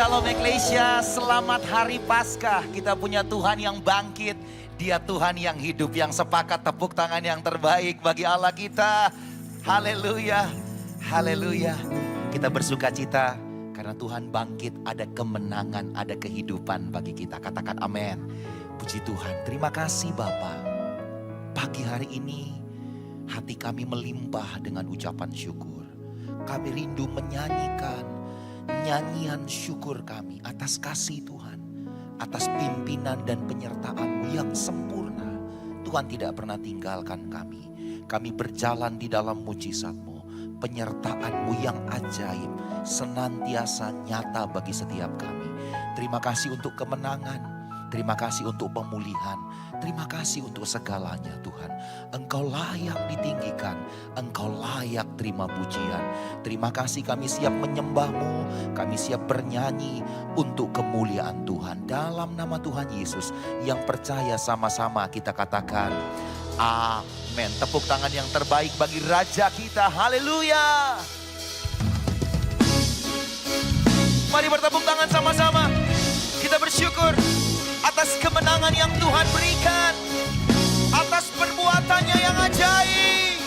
Shalom Eklesia, selamat hari Paskah. Kita punya Tuhan yang bangkit. Dia Tuhan yang hidup, yang sepakat tepuk tangan yang terbaik bagi Allah kita. Haleluya, haleluya. Kita bersuka cita karena Tuhan bangkit, ada kemenangan, ada kehidupan bagi kita. Katakan amin. Puji Tuhan, terima kasih Bapa. Pagi hari ini hati kami melimpah dengan ucapan syukur. Kami rindu menyanyikan nyanyian syukur kami atas kasih Tuhan, atas pimpinan dan penyertaan-Mu yang sempurna. Tuhan tidak pernah tinggalkan kami. Kami berjalan di dalam mujizat-Mu, penyertaan-Mu yang ajaib, senantiasa nyata bagi setiap kami. Terima kasih untuk kemenangan. Terima kasih untuk pemulihan. Terima kasih untuk segalanya Tuhan. Engkau layak ditinggikan. Engkau layak terima pujian. Terima kasih, kami siap menyembah-Mu. Kami siap bernyanyi untuk kemuliaan Tuhan. Dalam nama Tuhan Yesus yang percaya, sama-sama kita katakan amin. Tepuk tangan yang terbaik bagi Raja kita. Haleluya. Mari bertepuk tangan sama-sama. Kita bersyukur atas kemenangan yang Tuhan berikan, atas perbuatannya yang ajaib.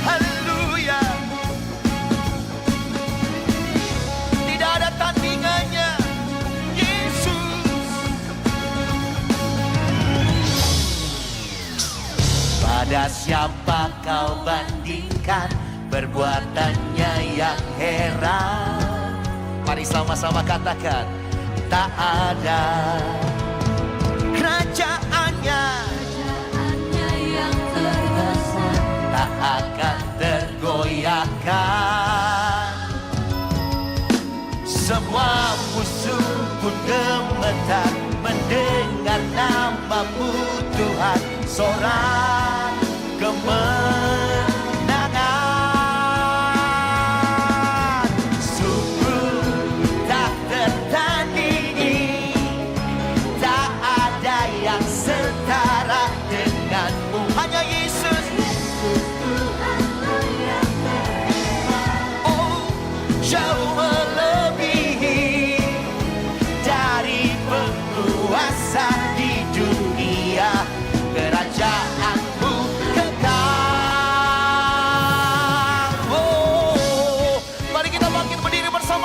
Haleluya. Tidak ada tandingannya, Yesus. Pada siapa kau bandingkan perbuatannya yang heran? Mari sama-sama katakan, tak ada kerajaannya yang terbesar, tak akan tergoyahkan. Semua musuh pun gemetar mendengar nama-Mu Tuhan. Sorak kemenangan.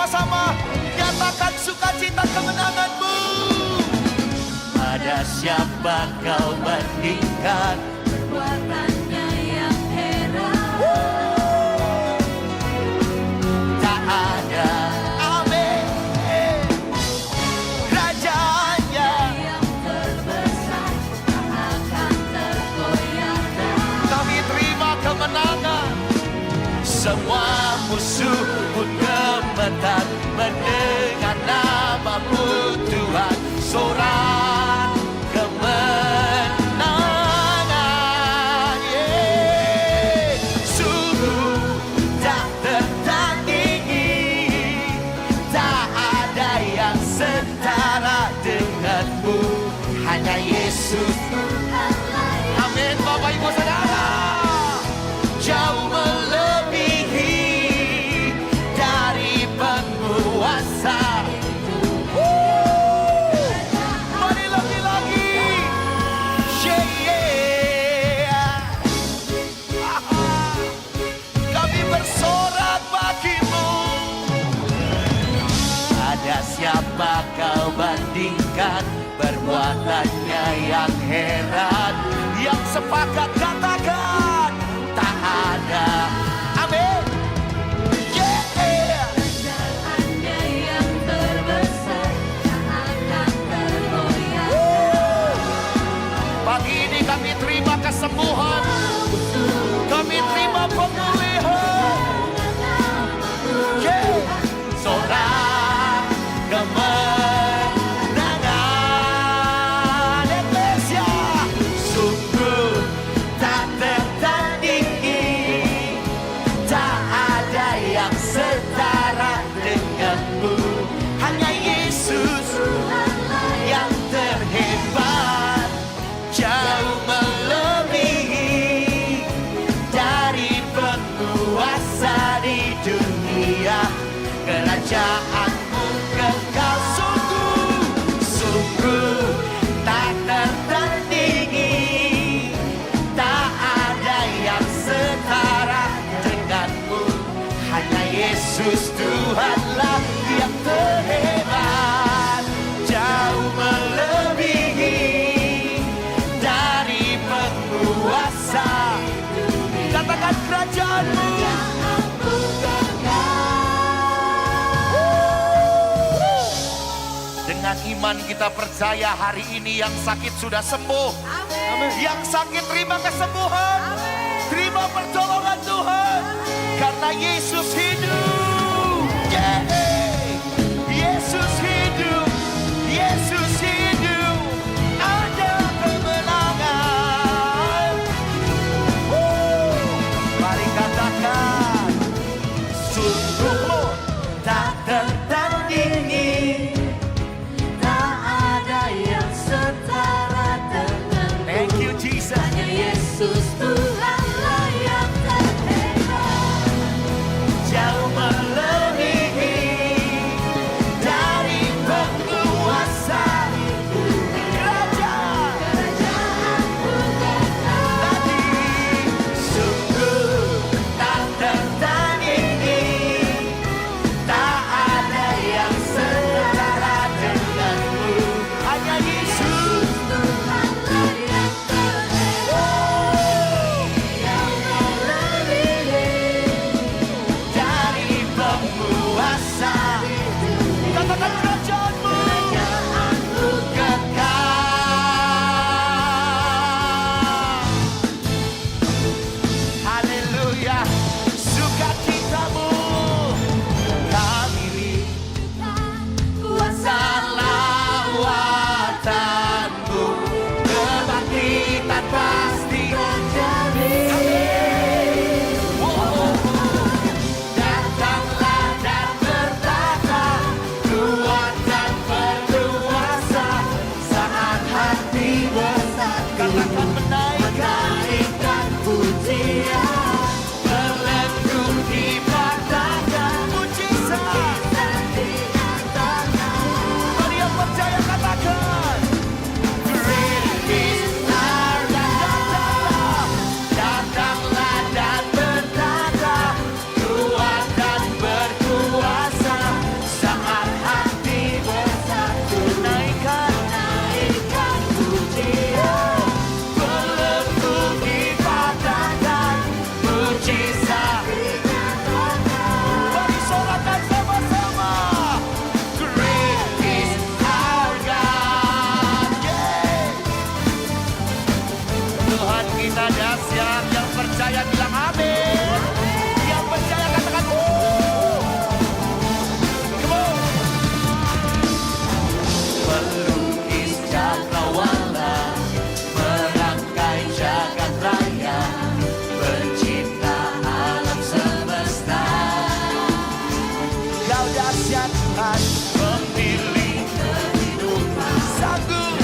Sama nyatakan sukacita kemenangan-Mu. Pada siapa kau bandingkan perbuatannya yang heran? Tak ada, amin, kerajaannya yang terbesar, tak akan tergoyahkan. Kami terima kemenangan. Semua musuh pun gemetar mendengar nama-Mu Tuhan. Sorak kemenangan, sungguh tak tertandingi, tak ada yang setara dengan-Mu. Hanya Yesus Tuhan layak. Amin Bapak Ibu Saudara. Jauh melebihi dari penguasa. Mari lagi-lagi. Kami bersorak bagi-Mu. Ada siapa kau bandingkan perbuatannya yang heran, yang sepakat katakan tak ada. Amin. Kerajaannya yang terbesar, tak akan tergoyahkan. Pagi ini kami terima kesembuhan, kami terima pemulihan. Sorak kemenangan. Eklesia, sungguh tak tertandingi, Kerajaanmu kekal sungguh tak tertandingi. Tak ada yang setara denganmu. Hanya Yesus Tuhanlah yang terhebat, jauh melebihi dari penguasa. Katakan kerajaanmu. Dengan iman kita percaya hari ini yang sakit sudah sembuh. Amin. Yang sakit terima kesembuhan. Amin. Terima pertolongan Tuhan. Amin. Karena Yesus hidup. Yesus hidup. Yesus hidup. Ada kemenangan. Mari katakan. Sungguh tak tertandingi. Thank you Jesus. Hanya Yesus Tuhanlah yang terhebat, Jauh melebihi dari penguasa. kerajaanmu kekal. Tadi sungguh tak tertandingi. Tak ada yang setara denganmu. Hanya Yesus Tuhanlah yang dari penguasa. Katakan kerajaanmu kekal. Haleluya. Sukacitamu kami kuasa lawatanmu. Kebangkitan pasti terjadi. Datanglah dan bertata, kuat dan berkuasa. Saat hati bersatu, katakan menaikkan pujian. Belenggu dipatahkan mujizat. Mari yang percaya katakan. Great is our God. Datanglah dan bertata, kuat dan berkuasa. Saat hati bersatu, naikkan pujian. Belenggu dipatahkan mujizat. Mari sorakan sama-sama. Great is our God. Yeah. Tuhan kita dahsyat. Yang percaya bilang amin. Yang percaya katakan Come on. Melukis cakrawala, merangkai jagat raya, pencipta alam semesta. Kau dahsyat Tuhan, memilih kehidupan, sanggup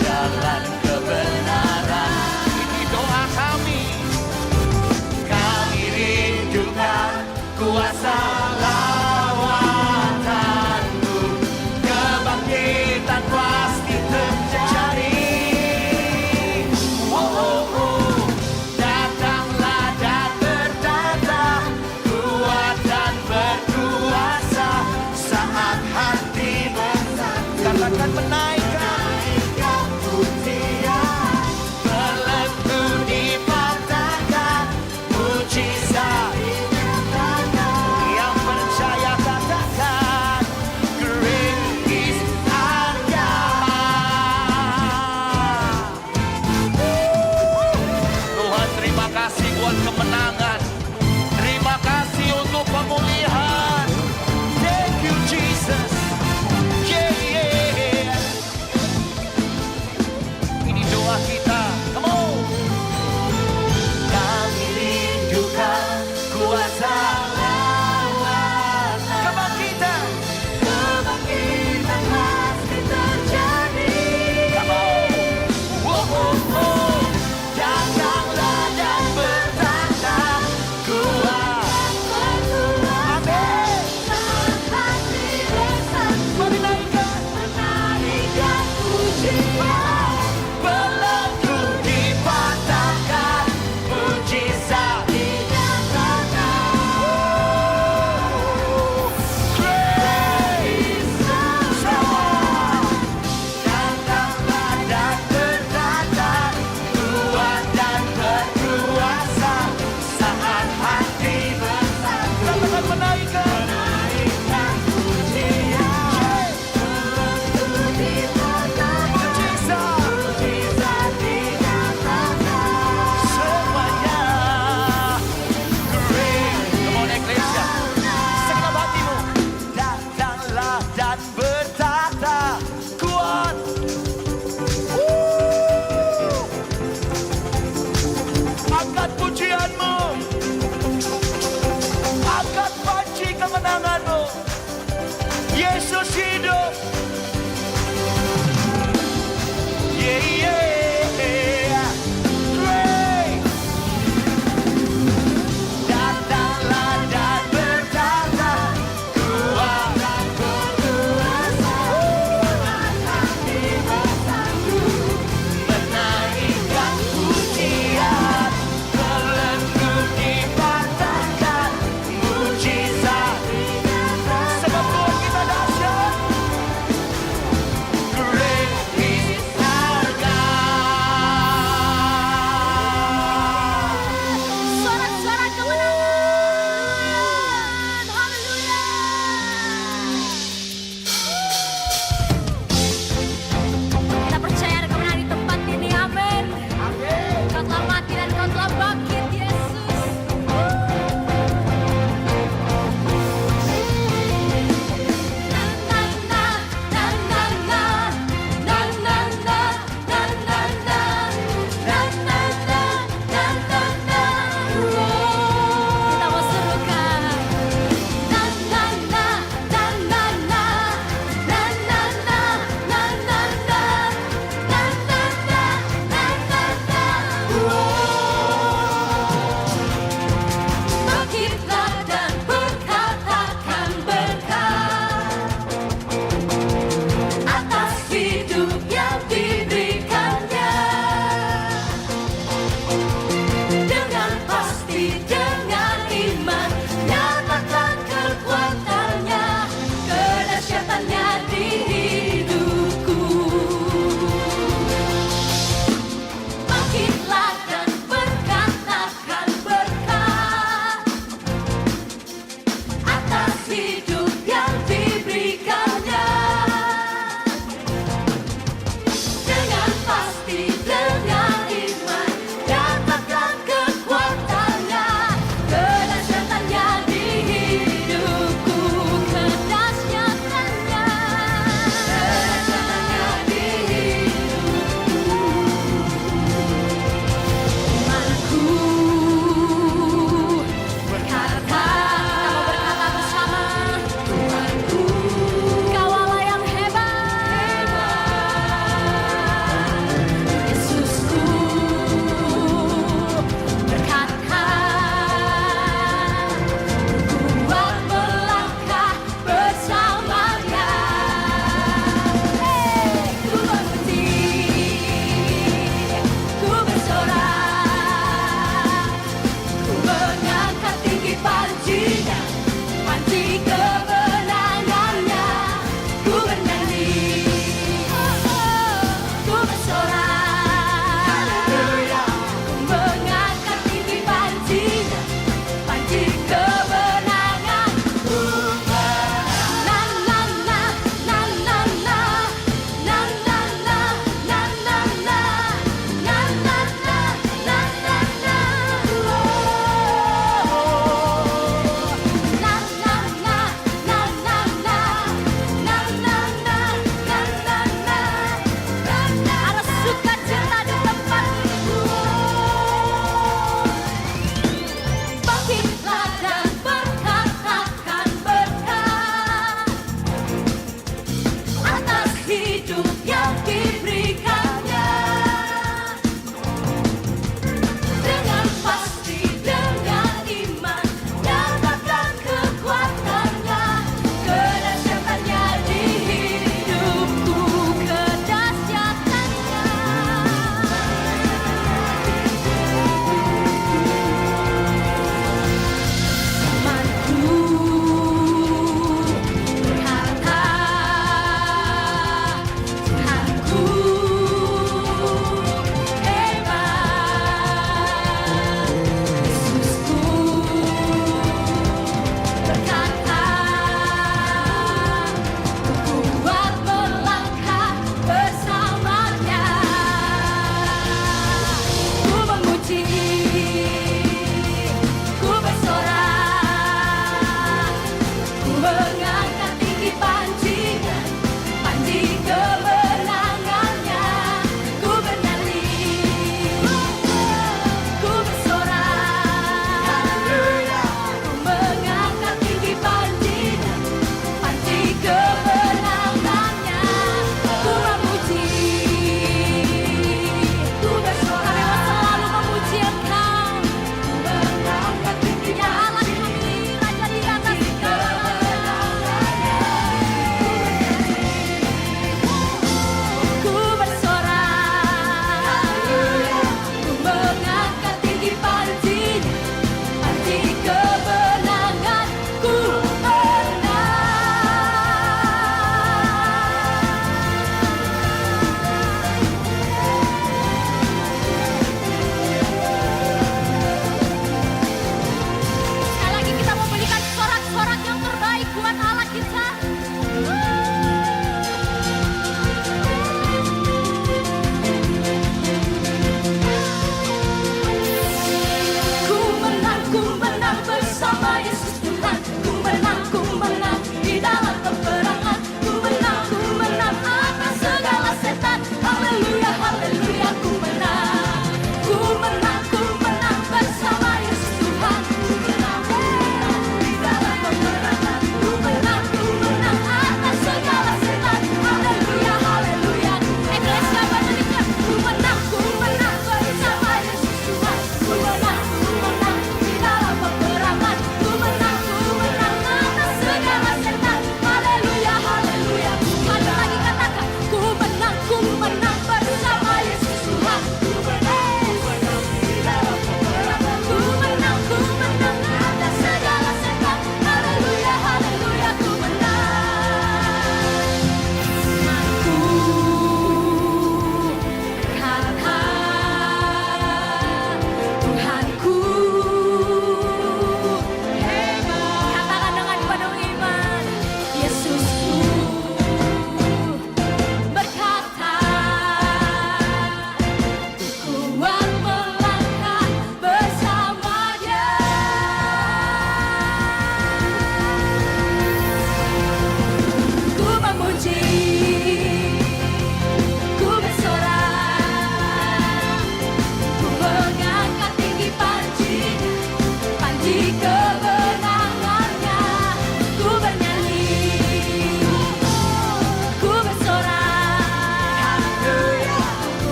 jalan kebenaran. Ini doa kami. Kami rindukan kuasa lawatanmu. Kebangkitan pasti terjadi. Datanglah dan bertata, kuat dan berkuasa. Saat hati bersatu, katakan menaikkan pujian. Belenggu dipatahkan mujizat. Yang percaya katakan great is our God. Tuhan terima kasih buat kemenangan. Terima kasih untuk pemulihan. Thank you Jesus. Yeah, yeah. Ini doa kita. Come on. Kami rindukan kuasa lawatan. Kebangkitan. Kebangkitan pasti terjadi. Come on. Datanglah dan bertata, Yesus hidup. Yeah, yeah. Great. Datanglah dan berkata, kuasa Berkuasa akan bersatu. menaikkan pujian, belenggu dipatahkan, mujizat. Sebab Tuhan kita dahsyat.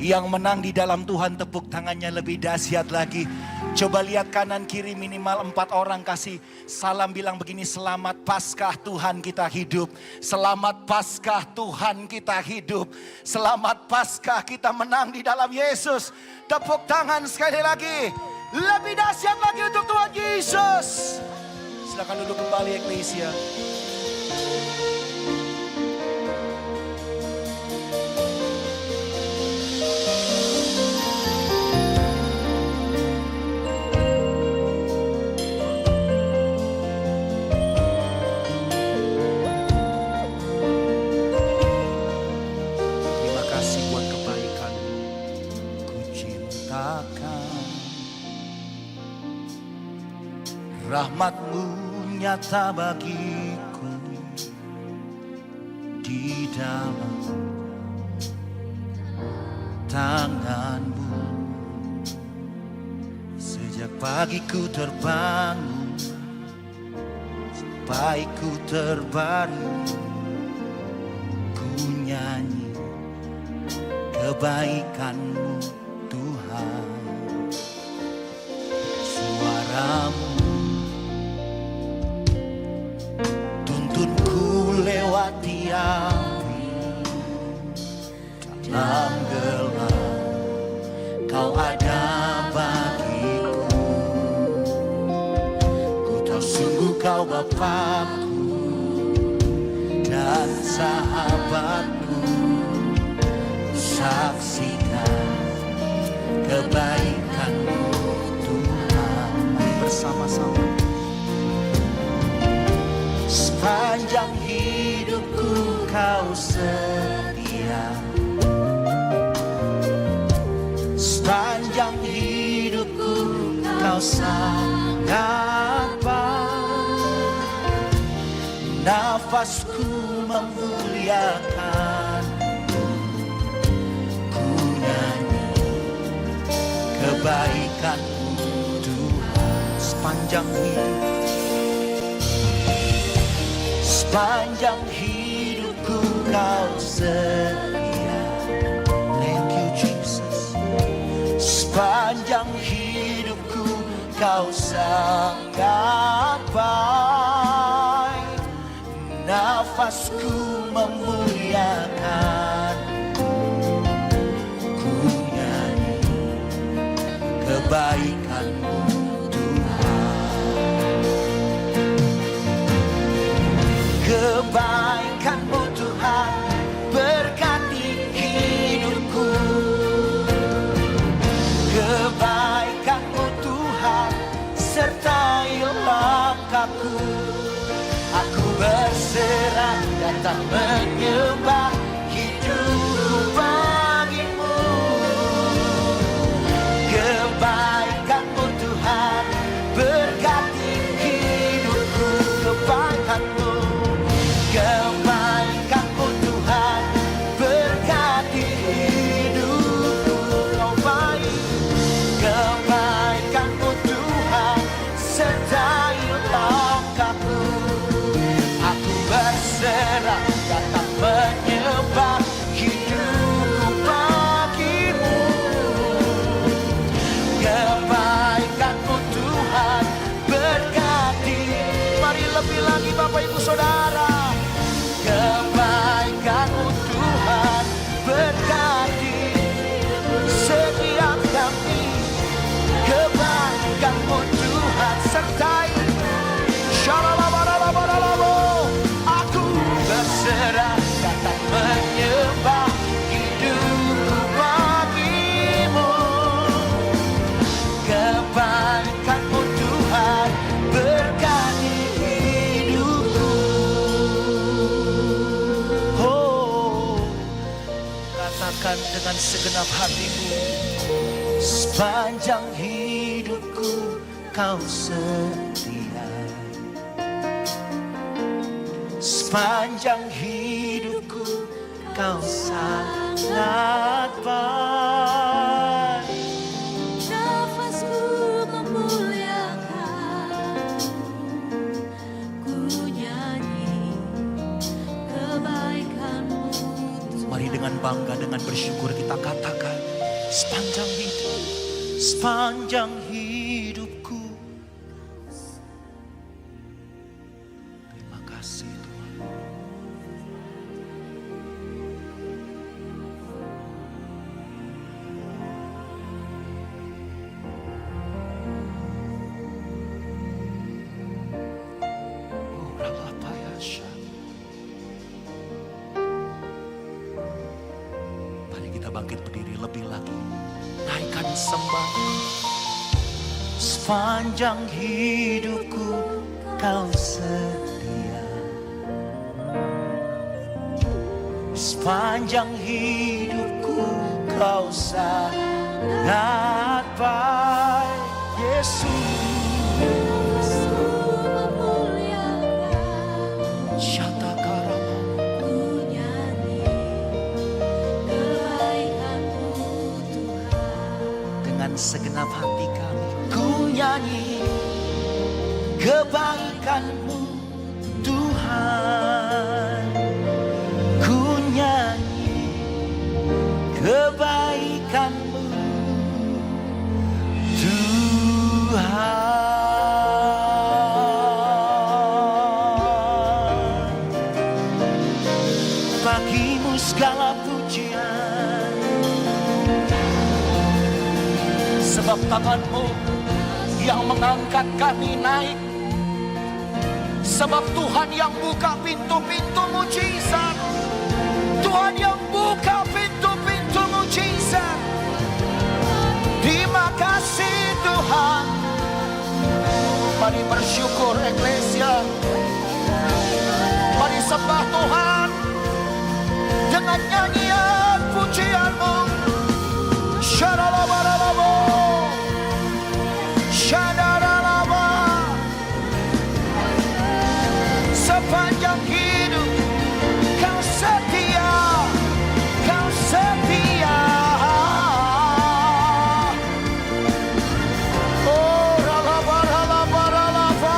Yang menang di dalam Tuhan tepuk tangannya lebih dahsyat lagi. Coba lihat kanan kiri minimal 4 orang kasih salam bilang begini, selamat Paskah Tuhan kita hidup. Selamat Paskah Tuhan kita hidup. Selamat Paskah kita menang di dalam Yesus. Tepuk tangan sekali lagi. Lebih dahsyat lagi untuk Tuhan Yesus. Silakan duduk kembali Eklesia. Rahmat-Mu nyata bagiku di dalam tangan-Mu. Sejak pagi ku terbangun sampai ku terbaring, ku nyanyi kebaikan-Mu Tuhan. Suara-Mu lewati api dalam gelap, Kau ada bagiku. Ku tahu sungguh Kau Bapakku dan sahabatku. Ku saksikan kebaikan-Mu Tuhan. Mari bersama-sama. Sepanjang hidupku Kau setia, sepanjang hidupku Kau sangat baik. Nafasku memuliakan-Mu, ku nyanyi kebaikan-Mu Tuhan. Sepanjang hidup, sepanjang hidupku Kau setia. Thank you Jesus. Sepanjang hidupku Kau sangat baik. Nafasku memuliakan, ku nyanyi kebaikan-Mu Tuhan. Kebaikan-Mu Tuhan berkati hidupku. Kebaikan-Mu Tuhan sertai langkahku. Aku berserah datang menyembah, hidup bagi-Mu. Kebaikan-Mu Tuhan berkati hidupku. Kebaikan-Mu, kebaikan-Mu Tuhan berkati hidupku. Kau baik, kebaikan-Mu Tuhan sertai langkahku. Aku berserah datang menyembah, hidupku bagi-Mu. Kebaikan-Mu Tuhan berkati. Mari lebih lagi Bapak Ibu Saudara. Kebaikan-Mu Tuhan berkati setiap kami. Kebaikan-Mu Tuhan sertai. Shalalabalalabalabo. Aku berserah datang menyembah, hidupku bagi-Mu. Kebaikan-Mu Tuhan berkati hidupku. Oh, katakan dengan segenap hatimu, sepanjang hidupku Kau setia. Sepanjang hidupku Kau sangat baik. Nafasku memuliakan, ku nyanyi kebaikan-Mu Tuhan. Mari dengan bangga, dengan bersyukur kita katakan, sepanjang hidupku. Terima kasih Tuhan. Oh, Ralapayasha. Mari kita bangkit berdiri lebih lagi. Naikkan sembah. Sepanjang hidupku kau setia. Sepanjang hidupku kau sangat baik, Yesus. Syata karama. Ku nyanyi kebaikan-Mu Tuhan. Dengan segenap hati kami ku nyanyi kebaikan-Mu Tuhan. Ku nyanyi kebaikan-Mu Tuhan. Bagimu segala pujian, sebab tangan-Mu yang mengangkat kami naik. Sebab Tuhan yang buka pintu-pintu mujizat. Tuhan yang buka pintu-pintu mujizat. Terima kasih Tuhan. Mari bersyukur Eklesia. Mari sembah Tuhan dengan nyanyian pujian-Mu. Syaralabaralabo. Syadaralaba. Sepanjang hidup kau setia, kau setia. Oh, ralaba, ralaba, ralaba.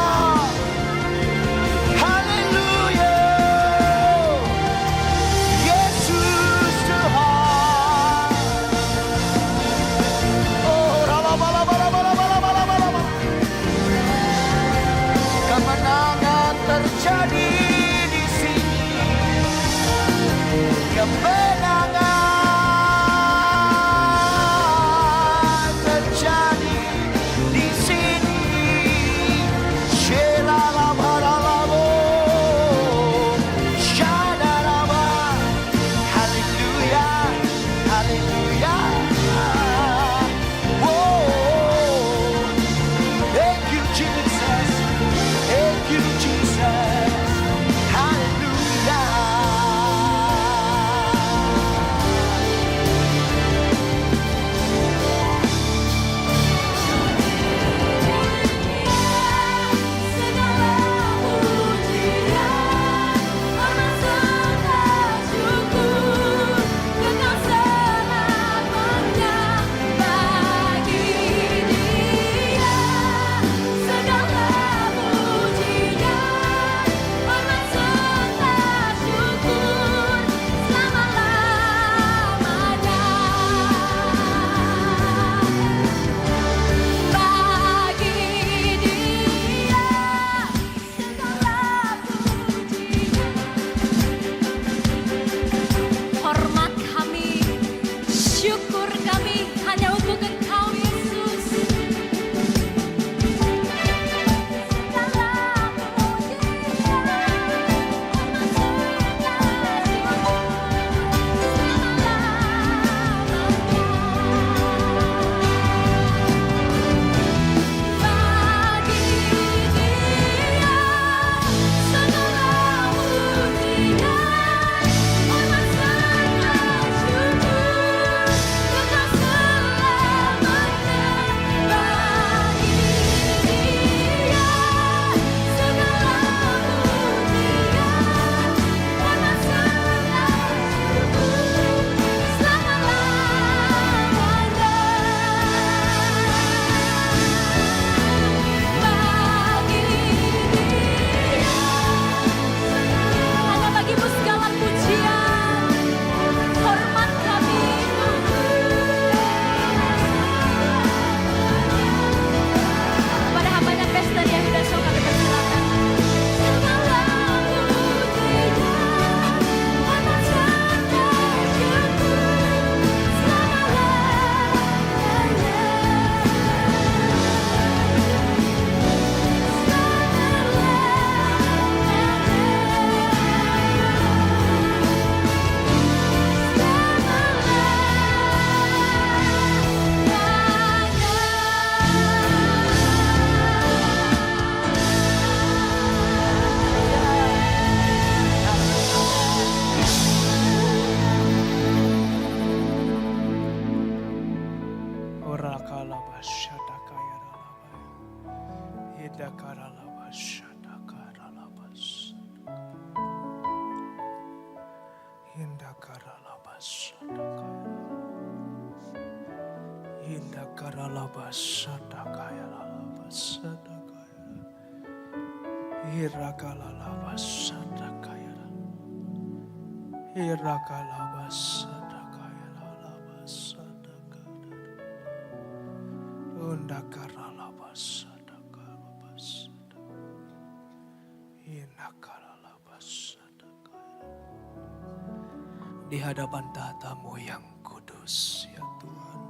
Di hadapan tahta-Mu yang kudus, ya Tuhan.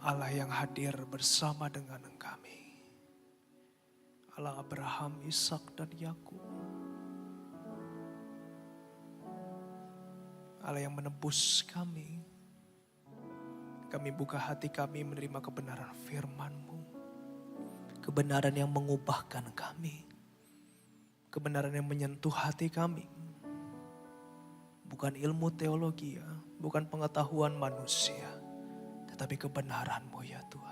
Allah yang hadir bersama dengan kami. Allah Abraham, Ishak dan Yakub. Allah yang menebus kami. Kami buka hati kami menerima kebenaran firman-Mu. Kebenaran yang mengubahkan kami. Kebenaran yang menyentuh hati kami. Bukan ilmu teologi ya, bukan pengetahuan manusia. Tetapi kebenaran-Mu ya Tuhan.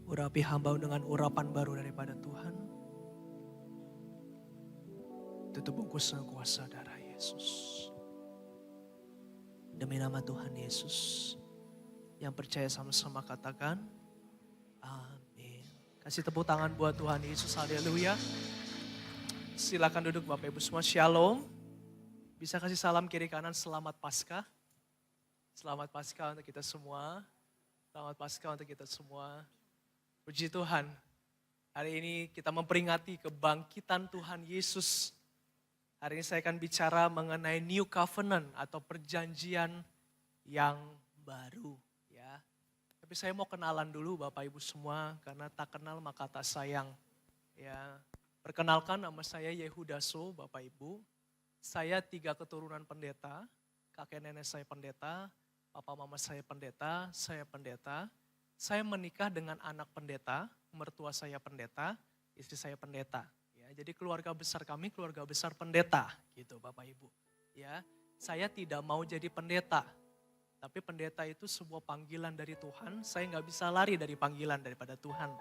Urapi hamba dengan urapan baru daripada Tuhan. Tutup bungkusnya kuasa darah Yesus. Demi nama Tuhan Yesus. Yang percaya sama-sama katakan, amin. Kasih tepuk tangan buat Tuhan Yesus, haleluya. Silakan duduk Bapak Ibu semua, shalom. Bisa kasih salam kiri kanan, selamat Paskah. Selamat Paskah untuk kita semua. Selamat Paskah untuk kita semua. Puji Tuhan, hari ini kita memperingati kebangkitan Tuhan Yesus. Hari ini saya akan bicara mengenai New Covenant atau perjanjian yang baru. Ya. Tapi saya mau kenalan dulu Bapak Ibu semua, karena tak kenal maka tak sayang. Ya. Perkenalkan, nama saya Yehudaso Bapak Ibu. Saya 3 keturunan pendeta, kakek nenek saya pendeta, papa mama saya pendeta, saya pendeta. Saya menikah dengan anak pendeta, mertua saya pendeta, istri saya pendeta. Ya, jadi keluarga besar kami keluarga besar pendeta, gitu Bapak Ibu. Ya, saya tidak mau jadi pendeta, tapi pendeta itu sebuah panggilan dari Tuhan. Saya nggak bisa lari dari panggilan daripada Tuhan.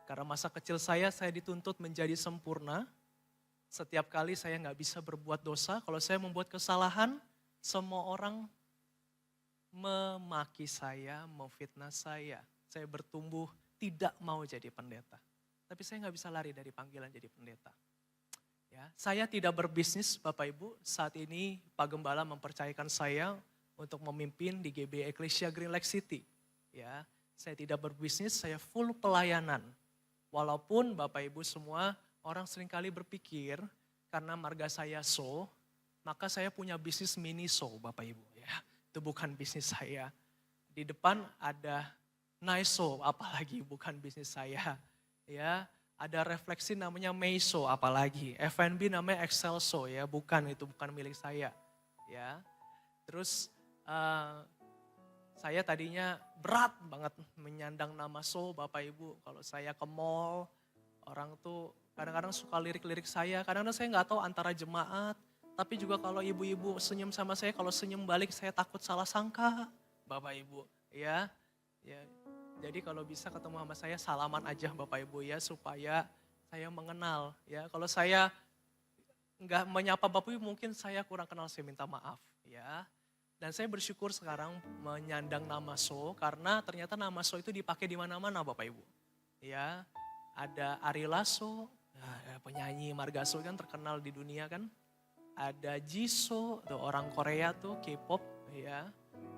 Karena masa kecil saya dituntut menjadi sempurna. Setiap kali saya nggak bisa berbuat dosa. Kalau saya membuat kesalahan, semua orang memaki saya, memfitnah saya. Saya bertumbuh tidak mau jadi pendeta. Tapi saya nggak bisa lari dari panggilan jadi pendeta. Ya, saya tidak berbisnis Bapak Ibu. Saat ini Pak Gembala mempercayakan saya untuk memimpin di GB Ecclesia Green Lake City. Ya, saya tidak berbisnis, saya full pelayanan. Walaupun Bapak Ibu semua orang seringkali berpikir karena marga saya so, maka saya punya bisnis mini so Bapak Ibu. Ya, itu bukan bisnis saya. Di depan ada Naiso, apalagi bukan bisnis saya. Ya, ada refleksi namanya Meiso, apalagi. FNB namanya Excelso, ya, bukan milik saya. Ya, terus saya tadinya berat banget menyandang nama So, Bapak Ibu. Kalau saya ke mall, orang tuh kadang-kadang suka lirik-lirik saya. Kadang-kadang saya nggak tahu antara jemaat, tapi juga kalau ibu-ibu senyum sama saya, kalau senyum balik saya takut salah sangka, Bapak Ibu. Ya. Jadi kalau bisa ketemu sama saya salaman aja Bapak Ibu ya, supaya saya mengenal ya. Kalau saya nggak menyapa Bapak Ibu mungkin saya kurang kenal, saya minta maaf ya. Dan saya bersyukur sekarang menyandang nama So, karena ternyata nama So itu dipakai di mana-mana Bapak Ibu. Ya, ada Ari Lasso, penyanyi marga So kan terkenal di dunia kan. Ada Jisoo, tuh orang Korea tuh K-pop ya.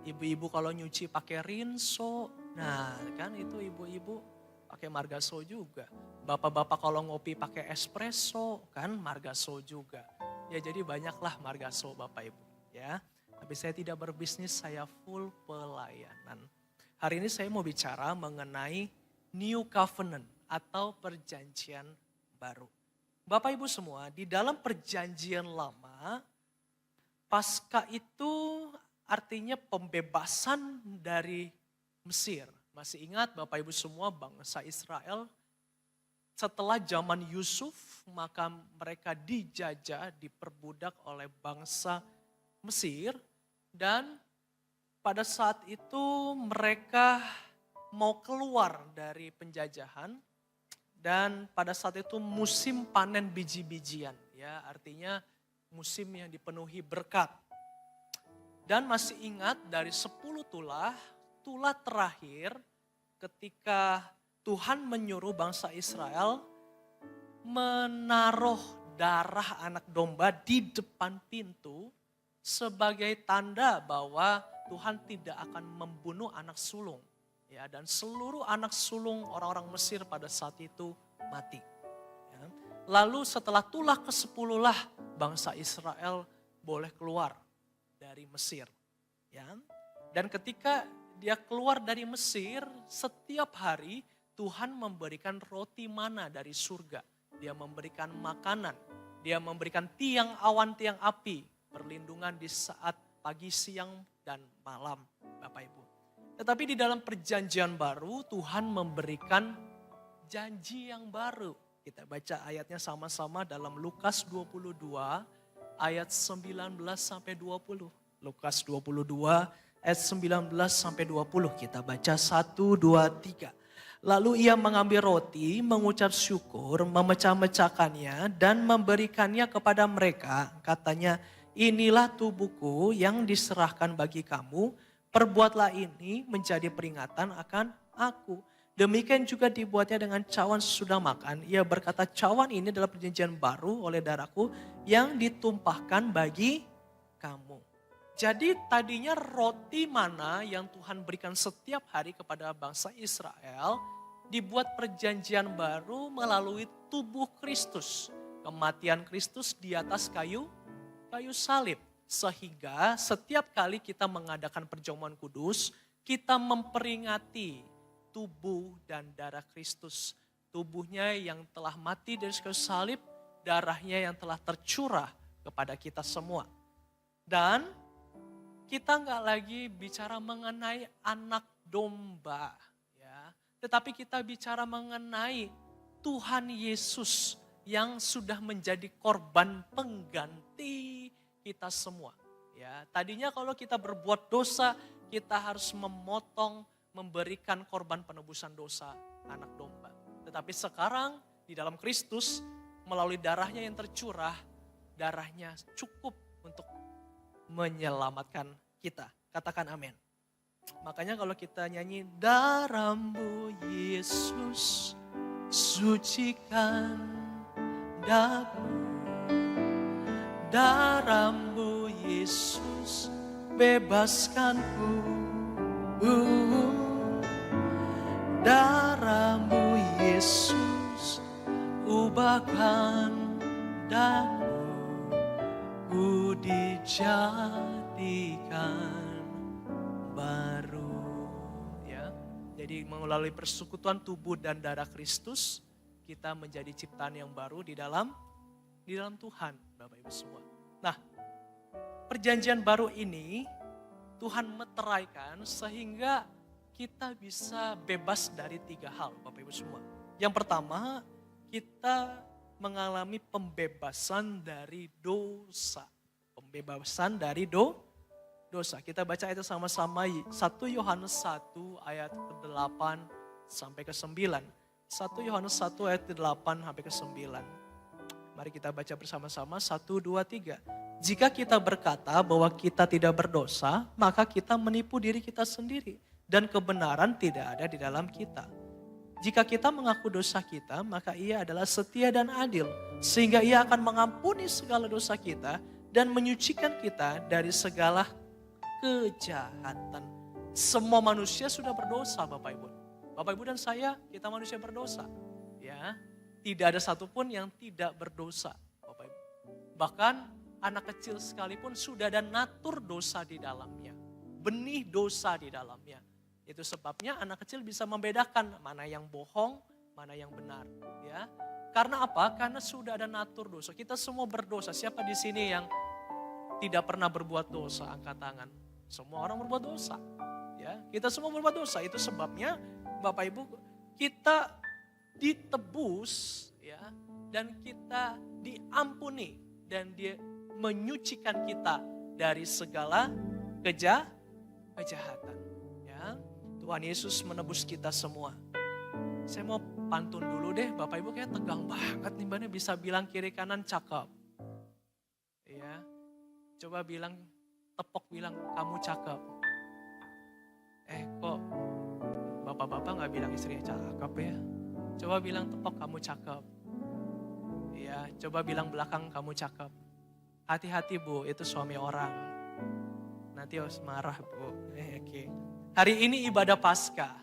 Ibu-ibu kalau nyuci pakai Rinso. Nah kan itu ibu-ibu pakai marga So juga. Bapak-bapak kalau ngopi pakai espresso kan marga So juga. Ya jadi banyaklah marga So Bapak Ibu ya. Tapi saya tidak berbisnis, saya full pelayanan. Hari ini saya mau bicara mengenai New Covenant atau perjanjian baru. Bapak Ibu semua, di dalam perjanjian lama, Paskah itu artinya pembebasan dari Mesir. Masih ingat Bapak Ibu semua bangsa Israel setelah zaman Yusuf maka mereka dijajah, diperbudak oleh bangsa Mesir. Dan pada saat itu mereka mau keluar dari penjajahan. Dan pada saat itu musim panen biji-bijian. Ya, artinya musim yang dipenuhi berkat. Dan masih ingat dari 10 tulah terakhir ketika Tuhan menyuruh bangsa Israel menaruh darah anak domba di depan pintu sebagai tanda bahwa Tuhan tidak akan membunuh anak sulung. Ya, dan seluruh anak sulung orang-orang Mesir pada saat itu mati. Ya. Lalu setelah tulah ke-10 lah bangsa Israel boleh keluar dari Mesir. Ya. Dan ketika dia keluar dari Mesir, setiap hari Tuhan memberikan roti mana dari surga. Dia memberikan makanan, dia memberikan tiang awan, tiang api, perlindungan di saat pagi, siang, dan malam, Bapak Ibu. Tetapi di dalam perjanjian baru Tuhan memberikan janji yang baru. Kita baca ayatnya sama-sama dalam Lukas 22 ayat 19 sampai 20. Lukas 22 ayat 19 sampai 20. Kita baca 1, 2, 3. Lalu ia mengambil roti, mengucap syukur, memecah-mecahkannya dan memberikannya kepada mereka. Katanya, inilah tubuhku yang diserahkan bagi kamu. Perbuatlah ini menjadi peringatan akan aku. Demikian juga dibuatnya dengan cawan sesudah makan. Ia berkata, cawan ini adalah perjanjian baru oleh darahku yang ditumpahkan bagi kamu. Jadi tadinya roti mana yang Tuhan berikan setiap hari kepada bangsa Israel dibuat perjanjian baru melalui tubuh Kristus. Kematian Kristus di atas kayu salib. Sehingga setiap kali kita mengadakan perjamuan kudus, kita memperingati tubuh dan darah Kristus. Tubuhnya yang telah mati dari kayu salib, darahnya yang telah tercurah kepada kita semua. Dan kita nggak lagi bicara mengenai anak domba, ya, tetapi kita bicara mengenai Tuhan Yesus yang sudah menjadi korban pengganti kita semua. Ya, tadinya kalau kita berbuat dosa, kita harus memotong, memberikan korban penebusan dosa anak domba. Tetapi sekarang di dalam Kristus, melalui darahnya yang tercurah, darahnya cukup untuk menyelamatkan kita. Katakan amin. Makanya kalau kita nyanyi, darahmu Yesus sucikan daku, darahmu Yesus bebaskanku, darahmu Yesus ubahkan daku, ku dijadikan baru. Ya, jadi melalui persekutuan tubuh dan darah Kristus, kita menjadi ciptaan yang baru di dalam Tuhan, Bapak Ibu semua. Nah, perjanjian baru ini Tuhan meteraikan sehingga kita bisa bebas dari 3 hal, Bapak Ibu semua. Yang pertama, kita mengalami pembebasan dari dosa. Pembebasan dari dosa. Kita baca itu sama-sama 1 Yohanes 1 ayat ke-8 sampai ke-9. 1 Yohanes 1 ayat ke-8 sampai ke-9. Mari kita baca bersama-sama 1, 2, 3. Jika kita berkata bahwa kita tidak berdosa, maka kita menipu diri kita sendiri. Dan kebenaran tidak ada di dalam kita. Jika kita mengaku dosa kita, maka ia adalah setia dan adil. Sehingga ia akan mengampuni segala dosa kita dan menyucikan kita dari segala kejahatan. Semua manusia sudah berdosa, Bapak Ibu. Bapak Ibu dan saya, kita manusia berdosa. Ya, tidak ada satupun yang tidak berdosa, Bapak Ibu. Bahkan anak kecil sekalipun sudah ada natur dosa di dalamnya. Benih dosa di dalamnya. Itu sebabnya anak kecil bisa membedakan mana yang bohong, mana yang benar. Ya, karena apa? Karena sudah ada natur dosa. Kita semua berdosa. Siapa di sini yang tidak pernah berbuat dosa? Angkat tangan. Semua orang berbuat dosa. Ya, kita semua berbuat dosa. Itu sebabnya Bapak Ibu kita ditebus, ya, dan kita diampuni dan dia menyucikan kita dari segala kejahatan. Ya, Tuhan Yesus menebus kita semua. Saya mau pantun dulu deh, Bapak Ibu kayak tegang banget nih Mbaknya bisa bilang kiri kanan cakep. Ya, coba bilang, tepok bilang kamu cakep. Kok bapak-bapak gak bilang istrinya cakep ya? Coba bilang tepok kamu cakep. Ya, coba bilang belakang kamu cakep. Hati-hati Bu, itu suami orang. Nanti harus marah Bu. Oke. Hari ini ibadah Paskah.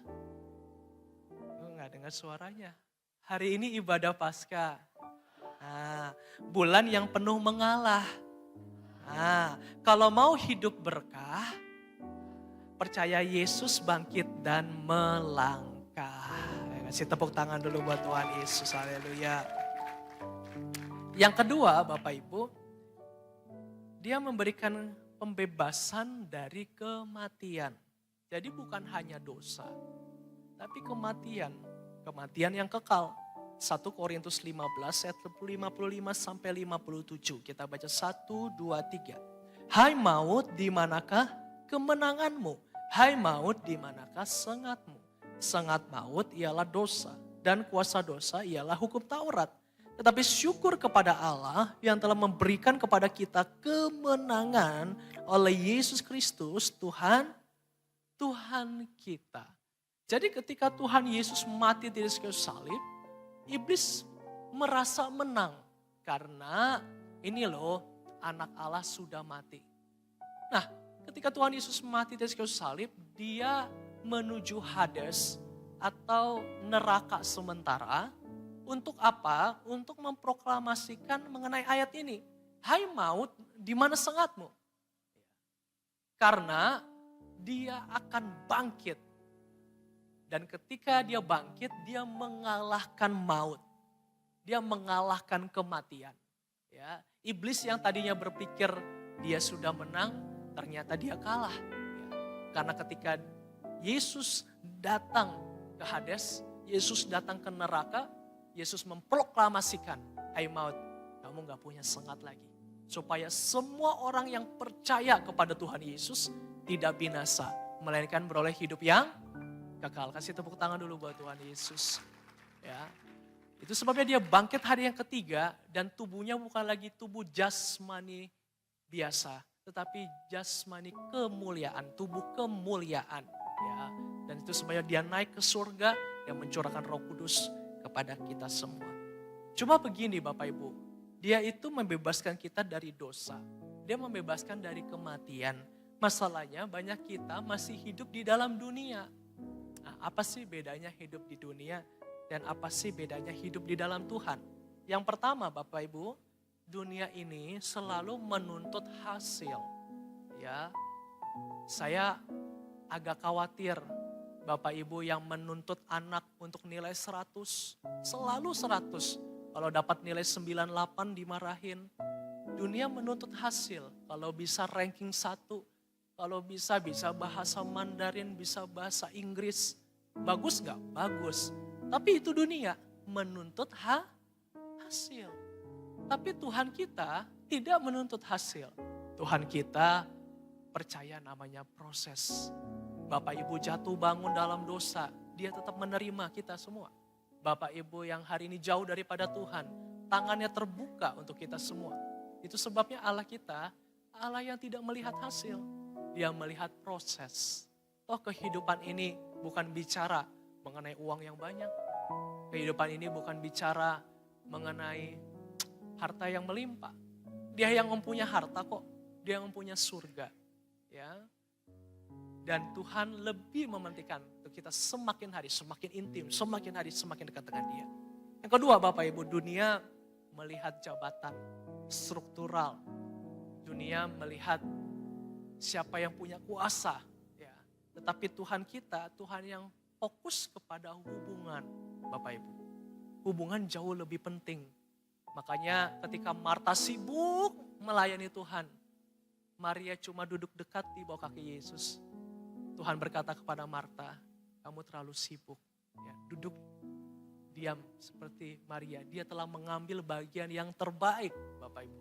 Nggak dengar suaranya. Hari ini ibadah Paskah. Nah, bulan yang penuh mengalah. Nah, kalau mau hidup berkah, percaya Yesus bangkit dan melangkah. Kasih tepuk tangan dulu buat Tuhan Yesus. Haleluya. Yang kedua, Bapak Ibu, dia memberikan pembebasan dari kematian. Jadi bukan hanya dosa, tapi kematian. Kematian yang kekal. 1 Korintus 15 ayat 55 sampai 57. Kita baca 1, 2, 3. Hai maut, di manakah kemenanganmu? Hai maut, di manakah sengatmu? Sengat maut ialah dosa, dan kuasa dosa ialah hukum Taurat. Tetapi syukur kepada Allah yang telah memberikan kepada kita kemenangan oleh Yesus Kristus Tuhan kita. Jadi ketika Tuhan Yesus mati di kayu salib, iblis merasa menang. Karena ini loh, anak Allah sudah mati. Nah, ketika Tuhan Yesus mati di kayu salib, dia menuju Hades atau neraka sementara. Untuk apa? Untuk memproklamasikan mengenai ayat ini. Hai maut, di mana sengatmu? Karena dia akan bangkit. Dan ketika dia bangkit, dia mengalahkan maut. Dia mengalahkan kematian. Ya, iblis yang tadinya berpikir dia sudah menang, ternyata dia kalah. Ya, karena ketika Yesus datang ke Hades, Yesus datang ke neraka, Yesus memproklamasikan, hai maut, kamu gak punya sengat lagi. Supaya semua orang yang percaya kepada Tuhan Yesus tidak binasa, melainkan beroleh hidup yang kekal. Kasih tepuk tangan dulu buat Tuhan Yesus. Ya, itu sebabnya dia bangkit hari yang ketiga dan tubuhnya bukan lagi tubuh jasmani biasa, tetapi jasmani kemuliaan, tubuh kemuliaan. Ya, dan itu sebabnya dia naik ke surga yang mencurahkan Roh Kudus kepada kita semua. Cuma begini Bapak Ibu, dia itu membebaskan kita dari dosa. Dia membebaskan dari kematian. Masalahnya banyak kita masih hidup di dalam dunia. Nah, apa sih bedanya hidup di dunia dan apa sih bedanya hidup di dalam Tuhan? Yang pertama Bapak Ibu, dunia ini selalu menuntut hasil. Ya, saya agak khawatir Bapak Ibu yang menuntut anak untuk nilai 100, selalu 100. Kalau dapat nilai 98 dimarahin. Dunia menuntut hasil, kalau bisa ranking 1, kalau bisa bahasa Mandarin, bisa bahasa Inggris. Bagus gak? Bagus. Tapi itu dunia menuntut hasil. Tapi Tuhan kita tidak menuntut hasil. Tuhan kita percaya namanya proses. Bapak Ibu jatuh bangun dalam dosa, dia tetap menerima kita semua. Bapak Ibu yang hari ini jauh daripada Tuhan, tangannya terbuka untuk kita semua. Itu sebabnya Allah kita, Allah yang tidak melihat hasil. Dia melihat proses. Toh kehidupan ini bukan bicara mengenai uang yang banyak. Kehidupan ini bukan bicara mengenai harta yang melimpah. Dia yang mempunyai harta kok. Dia yang mempunyai surga. Ya. Dan Tuhan lebih mementingkan untuk kita semakin hari semakin intim, semakin hari semakin dekat dengan Dia. Yang kedua Bapak Ibu, dunia melihat jabatan struktural. Dunia melihat siapa yang punya kuasa. Ya. Tetapi Tuhan kita, Tuhan yang fokus kepada hubungan Bapak Ibu. Hubungan jauh lebih penting. Makanya ketika Marta sibuk melayani Tuhan, Maria cuma duduk dekat di bawah kaki Yesus. Tuhan berkata kepada Marta, kamu terlalu sibuk. Ya, duduk diam seperti Maria. Dia telah mengambil bagian yang terbaik, Bapak Ibu.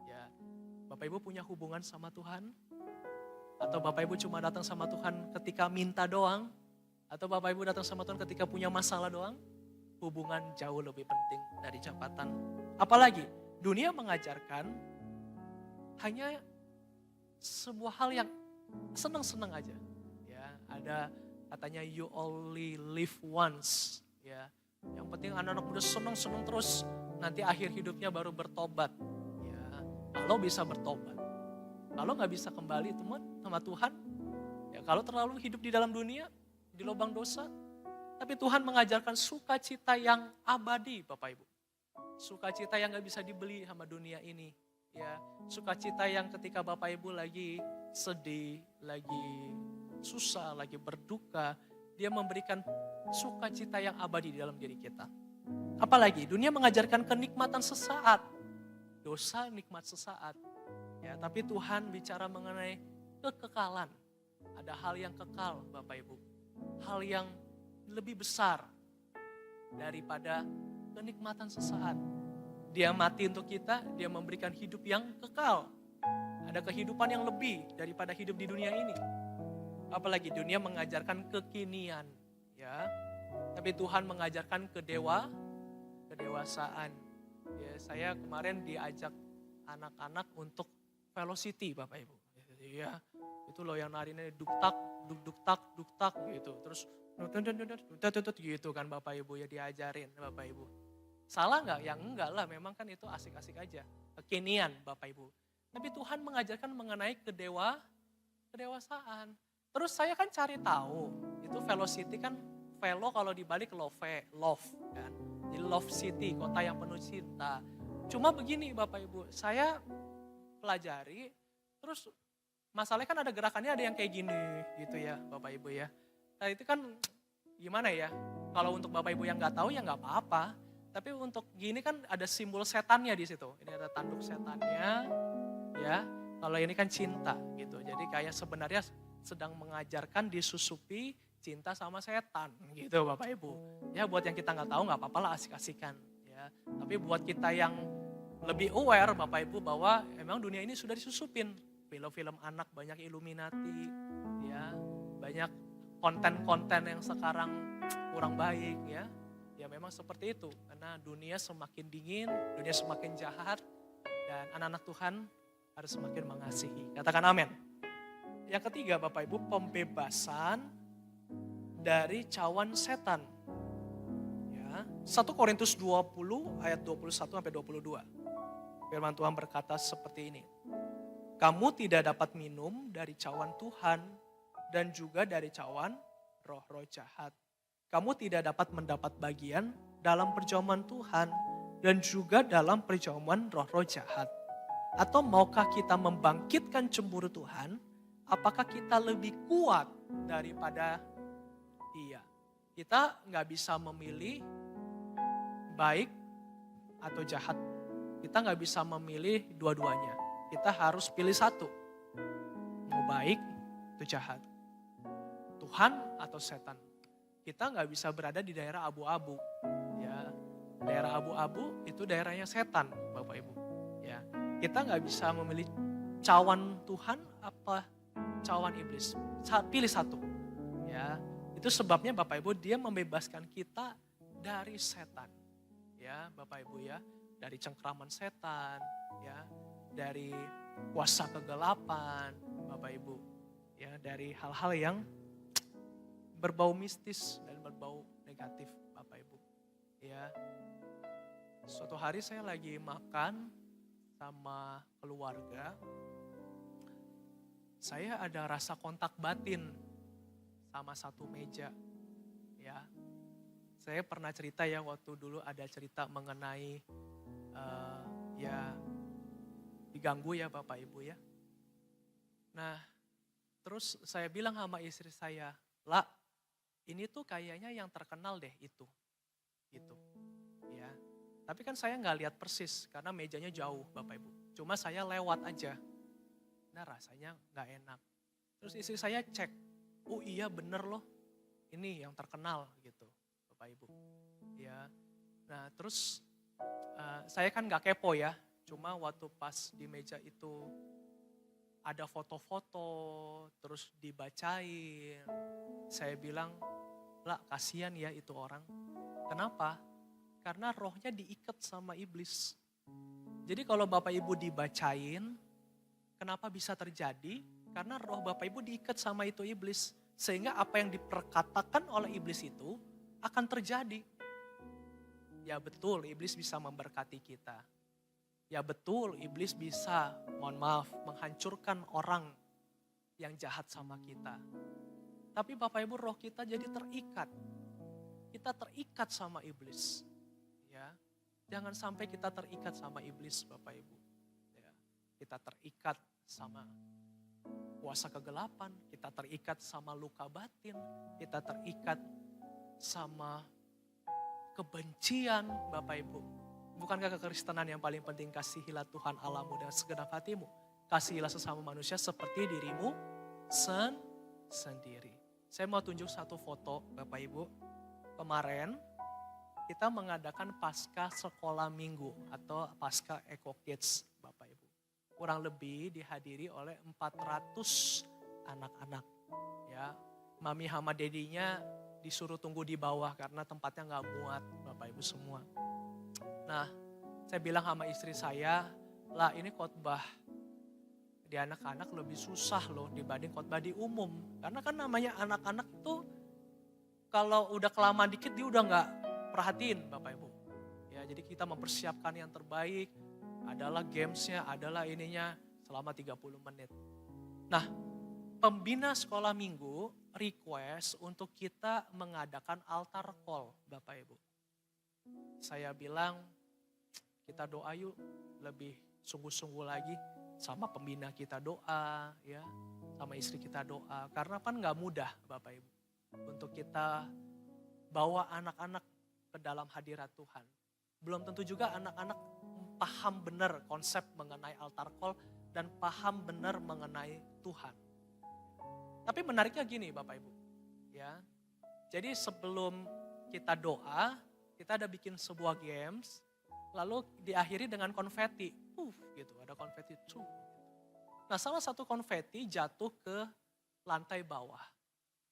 Ya, Bapak Ibu punya hubungan sama Tuhan? Atau Bapak Ibu cuma datang sama Tuhan ketika minta doang? Atau Bapak Ibu datang sama Tuhan ketika punya masalah doang? Hubungan jauh lebih penting dari jabatan. Apalagi dunia mengajarkan hanya sebuah hal yang senang-senang aja. Ya, ada katanya you only live once. Ya, yang penting anak-anak muda senang-senang terus, nanti akhir hidupnya baru bertobat. Ya, kalau bisa bertobat. Kalau nggak bisa kembali teman sama Tuhan, ya kalau terlalu hidup di dalam dunia, di lubang dosa. Tapi Tuhan mengajarkan sukacita yang abadi, Bapak Ibu. Sukacita yang gak bisa dibeli sama dunia ini. Ya, sukacita yang ketika Bapak Ibu lagi sedih, lagi susah, lagi berduka, dia memberikan sukacita yang abadi di dalam diri kita. Apalagi dunia mengajarkan kenikmatan sesaat. Dosa nikmat sesaat. Ya, tapi Tuhan bicara mengenai kekekalan. Ada hal yang kekal, Bapak Ibu. Hal yang lebih besar daripada kenikmatan sesaat. Dia mati untuk kita, dia memberikan hidup yang kekal. Ada kehidupan yang lebih daripada hidup di dunia ini. Apalagi dunia mengajarkan kekinian, ya. Tapi Tuhan mengajarkan kedewasaan. Ya, saya kemarin diajak anak-anak untuk velocity, Bapak Ibu. Ya, itu loh yang narinya duk-tak gitu. Terus gitu kan Bapak Ibu ya, diajarin Bapak Ibu. Salah nggak? Ya enggak lah, memang kan itu asik-asik aja. Kekinian Bapak Ibu. Tapi Tuhan mengajarkan mengenai kedewasaan. Terus saya kan cari tahu, itu velocity kan, velo kalau dibalik love kan. Jadi love city, kota yang penuh cinta. Cuma begini Bapak Ibu, saya pelajari, terus masalahnya kan ada gerakannya, ada yang kayak gini gitu ya Bapak Ibu ya. Nah itu kan gimana ya, kalau untuk Bapak Ibu yang gak tahu ya gak apa-apa. Tapi untuk gini kan ada simbol setannya di situ. Ini ada tanduk setannya, ya. Kalau ini kan cinta gitu. Jadi kayak sebenarnya sedang mengajarkan disusupi cinta sama setan gitu Bapak Ibu. Ya buat yang kita nggak tahu nggak apa-apa lah, asik-asikan. Ya. Tapi buat kita yang lebih aware Bapak Ibu bahwa emang dunia ini sudah disusupin. Film-film anak banyak Illuminati, ya banyak konten-konten yang sekarang kurang baik ya. Ya memang seperti itu, karena dunia semakin dingin, dunia semakin jahat, dan anak-anak Tuhan harus semakin mengasihi. Katakan amin. Yang ketiga Bapak Ibu, pembebasan dari cawan setan. Ya, 1 Korintus 20 ayat 21 sampai 22. Firman Tuhan berkata seperti ini. Kamu tidak dapat minum dari cawan Tuhan dan juga dari cawan roh-roh jahat. Kamu tidak dapat mendapat bagian dalam perjamuan Tuhan dan juga dalam perjamuan roh-roh jahat. Atau maukah kita membangkitkan cemburu Tuhan? Apakah kita lebih kuat daripada Dia? Kita nggak bisa memilih baik atau jahat. Kita nggak bisa memilih dua-duanya. Kita harus pilih satu. Mau baik atau jahat. Tuhan atau setan. Kita nggak bisa berada di daerah abu-abu. Ya, daerah abu-abu itu daerahnya setan, Bapak Ibu. Ya, kita nggak bisa memilih cawan Tuhan apa cawan iblis. Pilih satu. Ya, itu sebabnya Bapak Ibu dia membebaskan kita dari setan. Ya, Bapak Ibu ya, dari cengkraman setan, ya, dari kuasa kegelapan, Bapak Ibu. Ya, dari hal-hal yang berbau mistis dan berbau negatif Bapak Ibu. Ya, suatu hari saya lagi makan sama keluarga. Saya ada rasa kontak batin sama satu meja. Ya, saya pernah cerita ya waktu dulu ada cerita mengenai ya diganggu ya Bapak Ibu ya. Nah, terus saya bilang sama istri saya, "Lah, ini tuh kayaknya yang terkenal deh itu." Gitu. Ya. Tapi kan saya nggak lihat persis karena mejanya jauh Bapak Ibu. Cuma saya lewat aja. Nah rasanya nggak enak. Terus istri saya cek, oh iya bener loh, ini yang terkenal gitu Bapak Ibu. Ya. Nah terus saya kan gak kepo ya, cuma waktu pas di meja itu ada foto-foto, terus dibacain. Saya bilang, lah kasihan ya itu orang. Kenapa? Karena rohnya diikat sama iblis. Jadi kalau Bapak Ibu dibacain, kenapa bisa terjadi? Karena roh Bapak Ibu diikat sama itu iblis. Sehingga apa yang diperkatakan oleh iblis itu akan terjadi. Ya betul, iblis bisa memberkati kita. Ya betul, iblis bisa, mohon maaf, menghancurkan orang yang jahat sama kita. Tapi Bapak Ibu, roh kita jadi terikat. Kita terikat sama iblis. Ya, jangan sampai kita terikat sama iblis, Bapak Ibu. Ya, kita terikat sama kuasa kegelapan, kita terikat sama luka batin, kita terikat sama kebencian, Bapak Ibu. Bukankah kekristenan yang paling penting kasihilah Tuhan Allahmu dengan segenap hatimu? Kasihilah sesama manusia seperti dirimu sendiri. Saya mau tunjuk satu foto Bapak Ibu. Kemarin kita mengadakan pasca sekolah minggu atau pasca Eco Kids Bapak Ibu. Kurang lebih dihadiri oleh 400 anak-anak. Ya, Mami sama dedinya disuruh tunggu di bawah karena tempatnya gak muat Bapak Ibu semua. Nah, saya bilang sama istri saya, lah ini khotbah di anak-anak lebih susah loh dibanding khotbah di umum. Karena kan namanya anak-anak itu kalau udah kelamaan dikit dia udah gak perhatiin Bapak Ibu. Ya, jadi kita mempersiapkan yang terbaik, adalah gamesnya, adalah ininya selama 30 menit. Nah, pembina sekolah minggu request untuk kita mengadakan altar call Bapak Ibu. Saya bilang kita doa yuk lebih sungguh-sungguh lagi, sama pembina kita doa ya, sama istri kita doa. Karena kan gak mudah Bapak Ibu untuk kita bawa anak-anak ke dalam hadirat Tuhan. Belum tentu juga anak-anak paham benar konsep mengenai altar call dan paham benar mengenai Tuhan. Tapi menariknya gini Bapak Ibu, ya. Jadi sebelum kita doa, kita ada bikin sebuah games, lalu diakhiri dengan konfeti, gitu, ada konfeti, Nah salah satu konfeti jatuh ke lantai bawah.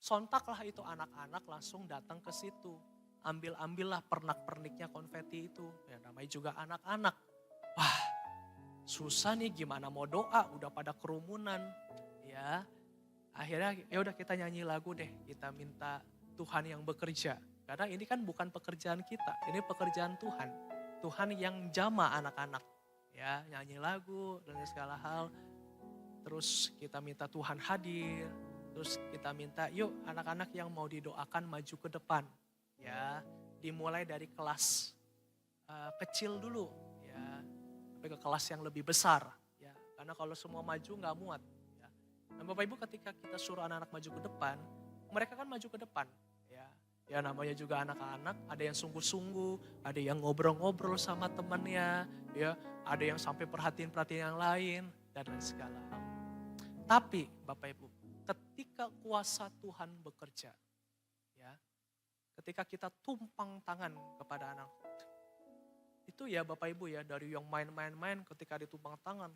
Sontaklah itu anak-anak langsung datang ke situ. Ambil-ambillah pernak-perniknya konfeti itu. Ya namanya juga anak-anak. Wah susah nih gimana mau doa, udah pada kerumunan. Ya akhirnya ya udah kita nyanyi lagu deh, kita minta Tuhan yang bekerja. Karena ini kan bukan pekerjaan kita, ini pekerjaan Tuhan. Tuhan yang jama anak-anak. Ya nyanyi lagu dan segala hal. Terus kita minta Tuhan hadir. Terus kita minta yuk anak-anak yang mau didoakan maju ke depan. Ya dimulai dari kelas kecil dulu. Ya sampai ke kelas yang lebih besar. Ya karena kalau semua maju gak muat. Ya. Dan Bapak Ibu ketika kita suruh anak-anak maju ke depan, mereka kan maju ke depan. Ya namanya juga anak-anak, ada yang sungguh-sungguh, ada yang ngobrol-ngobrol sama temannya, ya, ada yang sampai perhatiin yang lain, dan lain segala hal. Tapi Bapak Ibu, ketika kuasa Tuhan bekerja, ya, ketika kita tumpang tangan kepada anak, itu ya Bapak Ibu ya, dari yang main-main ketika ditumpang tangan,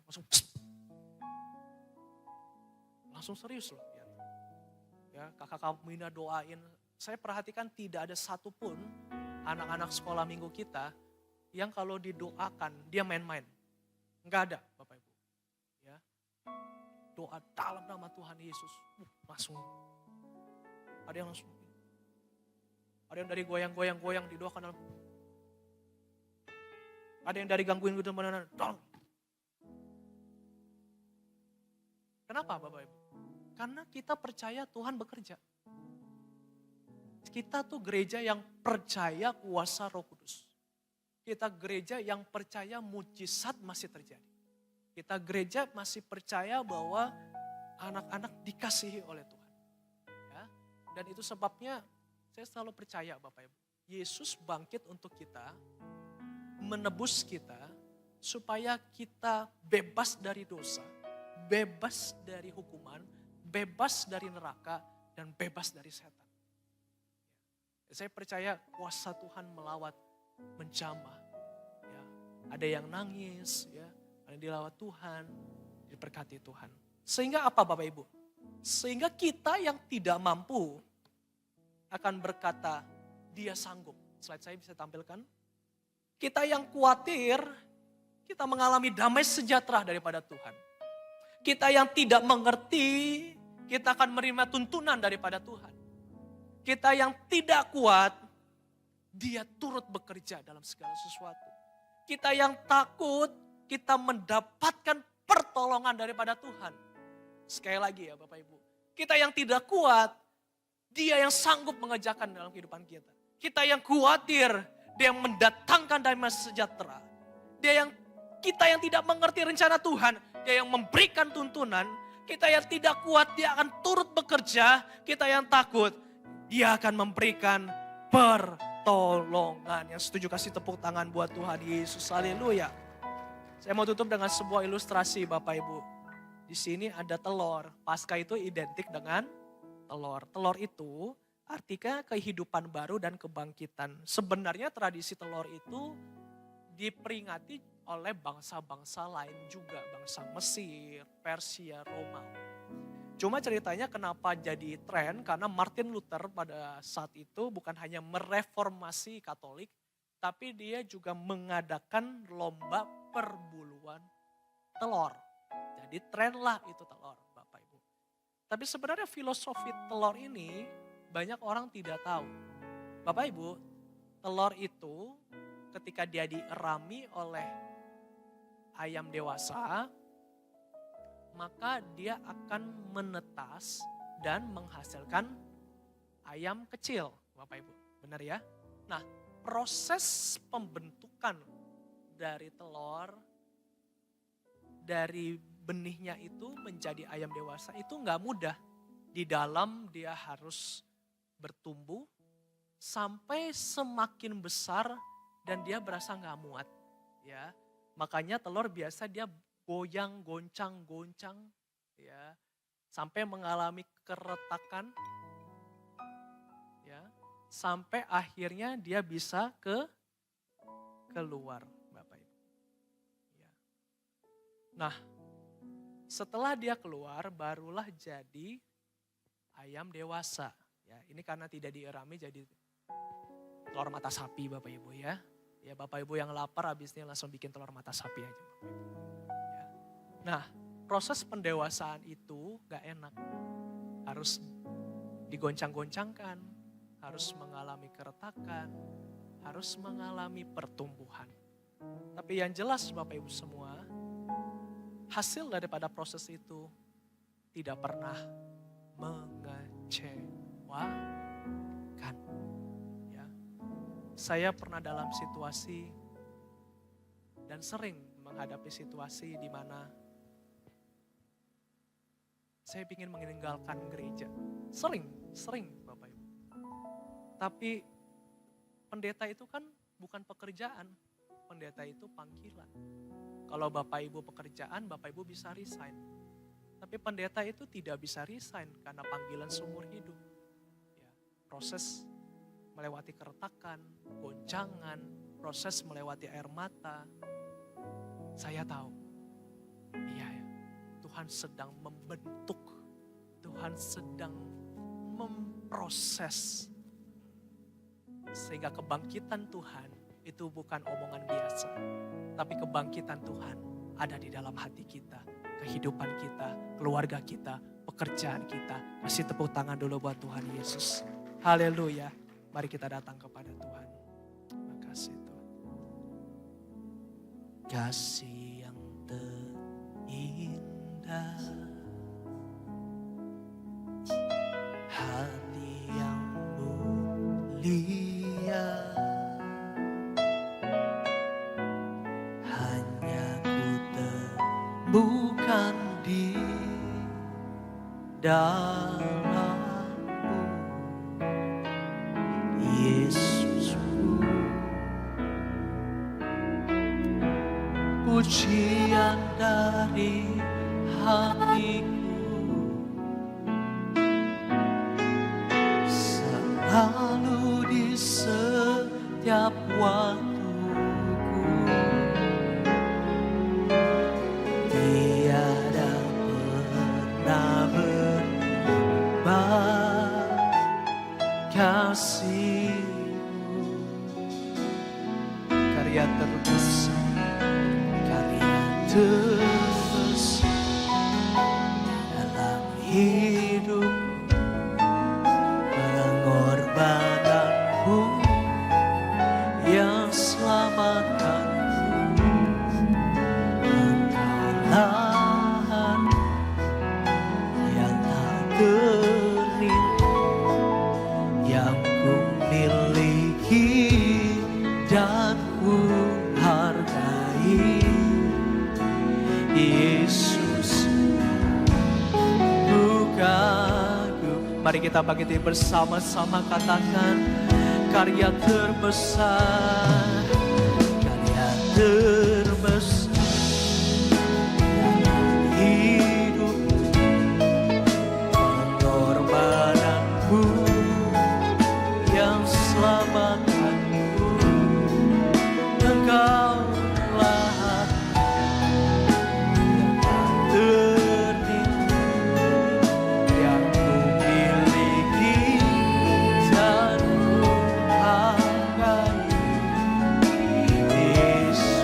langsung serius loh. Ya, kakak kamu doain. Saya perhatikan tidak ada satupun anak-anak sekolah minggu kita yang kalau didoakan dia main-main. Enggak ada Bapak Ibu. Ya. Doa dalam nama Tuhan Yesus. Langsung. Ada yang langsung. Ada yang dari goyang-goyang didoakan dalam. Ada yang dari gangguin gitu benar. Kenapa Bapak Ibu? Karena kita percaya Tuhan bekerja. Kita tuh gereja yang percaya kuasa Roh Kudus. Kita gereja yang percaya mujizat masih terjadi. Kita gereja masih percaya bahwa anak-anak dikasihi oleh Tuhan. Ya, dan itu sebabnya saya selalu percaya Bapak Ibu. Yesus bangkit untuk kita, menebus kita, supaya kita bebas dari dosa, bebas dari hukuman, bebas dari neraka, dan bebas dari setan. Saya percaya kuasa Tuhan melawat, menjamah. Ya, ada yang nangis, ya, ada yang dilawat Tuhan, diberkati Tuhan. Sehingga apa Bapak Ibu? Sehingga kita yang tidak mampu akan berkata, dia sanggup. Slide saya bisa tampilkan. Kita yang khawatir, kita mengalami damai sejahtera daripada Tuhan. Kita yang tidak mengerti, kita akan menerima tuntunan daripada Tuhan. Kita yang tidak kuat, dia turut bekerja dalam segala sesuatu. Kita yang takut, kita mendapatkan pertolongan daripada Tuhan. Sekali lagi ya Bapak Ibu. Kita yang tidak kuat, dia yang sanggup mengerjakan dalam kehidupan kita. Kita yang khawatir, dia yang mendatangkan damai sejahtera. Kita yang tidak mengerti rencana Tuhan, dia yang memberikan tuntunan. Kita yang tidak kuat, dia akan turut bekerja. Kita yang takut, dia akan memberikan pertolongan. Yang setuju kasih tepuk tangan buat Tuhan Yesus. Haleluya. Saya mau tutup dengan sebuah ilustrasi Bapak Ibu. Di sini ada telur. Paskah itu identik dengan telur. Telur itu artinya kehidupan baru dan kebangkitan. Sebenarnya tradisi telur itu diperingati oleh bangsa-bangsa lain juga. Bangsa Mesir, Persia, Romawi. Cuma ceritanya kenapa jadi tren, karena Martin Luther pada saat itu bukan hanya mereformasi Katolik, tapi dia juga mengadakan lomba perbuluan telur. Jadi tren lah itu telur Bapak Ibu. Tapi sebenarnya filosofi telur ini banyak orang tidak tahu. Bapak Ibu, telur itu ketika dia dierami oleh ayam dewasa, maka dia akan menetas dan menghasilkan ayam kecil, Bapak Ibu. Benar ya? Nah, proses pembentukan dari telur, dari benihnya itu menjadi ayam dewasa itu nggak mudah. Di dalam dia harus bertumbuh sampai semakin besar dan dia berasa nggak muat. Ya, makanya telur biasa dia goyang, goncang, ya, sampai mengalami keretakan, ya, sampai akhirnya dia bisa keluar, Bapak Ibu. Ya. Nah, setelah dia keluar, barulah jadi ayam dewasa. Ya, ini karena tidak dierami jadi telur mata sapi Bapak Ibu ya. Ya Bapak Ibu yang lapar habis ini langsung bikin telur mata sapi aja Bapak Ibu. Ya. Nah, proses pendewasaan itu gak enak. Harus digoncang-goncangkan, harus mengalami keretakan, harus mengalami pertumbuhan. Tapi yang jelas Bapak Ibu semua, hasil daripada proses itu tidak pernah mengecewakan. Ya. Saya pernah dalam situasi dan sering menghadapi situasi di mana saya ingin meninggalkan gereja. Sering Bapak Ibu. Tapi pendeta itu kan bukan pekerjaan, pendeta itu panggilan. Kalau Bapak Ibu pekerjaan, Bapak Ibu bisa resign. Tapi pendeta itu tidak bisa resign karena panggilan seumur hidup. Ya, proses melewati keretakan, goncangan, proses melewati air mata. Saya tahu, iya ya, Tuhan sedang membentuk, Tuhan sedang memproses. Sehingga kebangkitan Tuhan itu bukan omongan biasa. Tapi kebangkitan Tuhan ada di dalam hati kita. Kehidupan kita, keluarga kita, pekerjaan kita. Kasih tepuk tangan dulu buat Tuhan Yesus. Haleluya. Mari kita datang kepada Tuhan. Terima kasih Tuhan. Kasih yang terindah. Hati yang mulia. Bukan di dalammu, Yesusku. Pujian dari hatiku selalu di setiap waktuku. Tiada pernah berubah kasih-Mu. Karya terbesar dalam hidup, pengorbananmu yang selamatkanku. Engkaulah yang tak ternilai, yang ku miliki dan ku hargai. Yesus, bukanku. Mari kita bangkit bersama-sama, katakan karya terbesar, karya terbesar dalam hidup, pengorbananmu yang selamatkanku. Engkaulah yang ku miliki dan ku hargai. Yesus,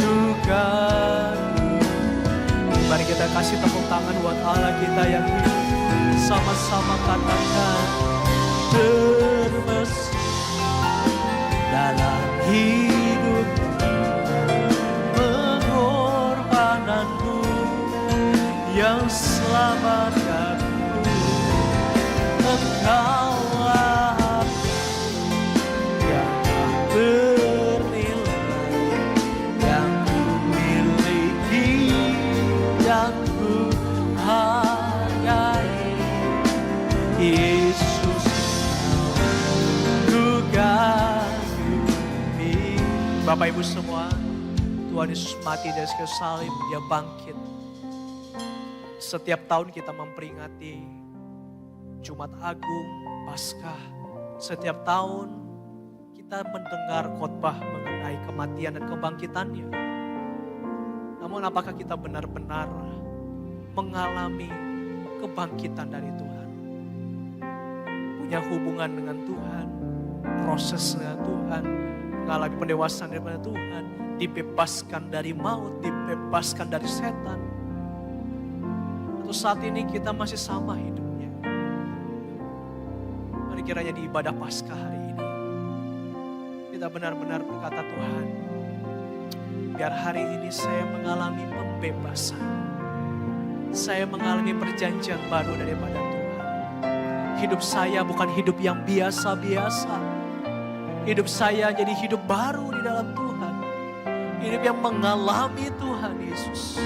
Tuhanku. Mari kita kasih tepuk tangan buat Allah kita yang hidup. Sama-sama katakan terbesar dalam hidup, pengorbananmu yang selamatkanku. Engkaulah yang tak ternilai, yang ku miliki dan ku hargai. Yesus, ku kagumi. Bapak Ibu semua, Tuhan Yesus mati dari kayu salib, Dia bangkit. Setiap tahun kita memperingati Jumat Agung, Paskah. Setiap tahun kita mendengar khotbah mengenai kematian dan kebangkitannya. Namun apakah kita benar-benar mengalami kebangkitan dari Tuhan? Punya hubungan dengan Tuhan, proses dengan Tuhan, mengalami pendewasaan daripada Tuhan, dibebaskan dari maut, dibebaskan dari setan. Atau saat ini kita masih sama hidupnya. Mari kiranya di ibadah Paskah hari ini kita benar-benar berkata, Tuhan, biar hari ini saya mengalami pembebasan. Saya mengalami perjanjian baru daripada Tuhan. Hidup saya bukan hidup yang biasa-biasa. Hidup saya jadi hidup baru di dalam Tuhan. Hidup yang mengalami Tuhan Yesus.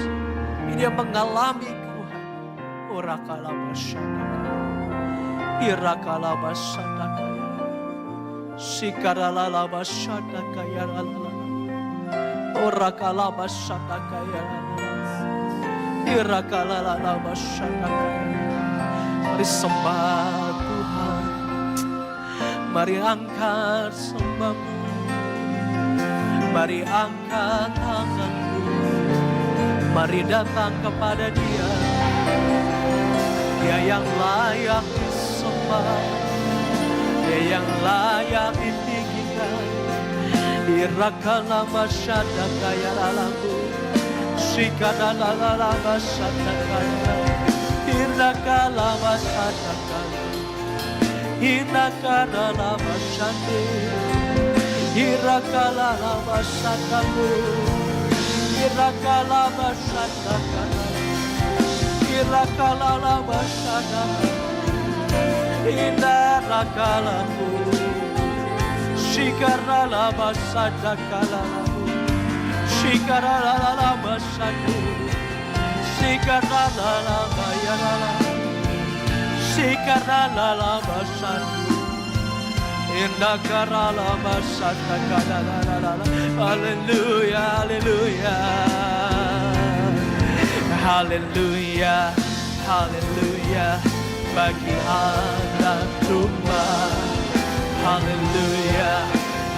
Hidup yang mengalami Tuhan. Orakalabashadakaya. Irakalabashadakaya. Sikaralalabashadakaya. Orakalabashadakaya. Irakalabashadakaya. Mari sembah Tuhan. Mari angkat sembahmu. Mari angkat tanganmu. Mari datang kepada Dia. Dia yang layak disembah. Dia yang layak ditinggikan. Irakalabashadakaya lalamu. Shikadalalabasadakaya. Irakalabashadakaya. Irakalabashande. Irakalabashadamu. Irakalabashadakaya. Irakalabashadamu. Indarakalamu. Shikaralabashadakalamu. Shikaralabashadu. Shikaralalabayalala. Shikaralabashadu. Indakaralabashadakalalalala. Hallelujah, hallelujah. Hallelujah, hallelujah. Bagi anak Tuhan. Haleluya,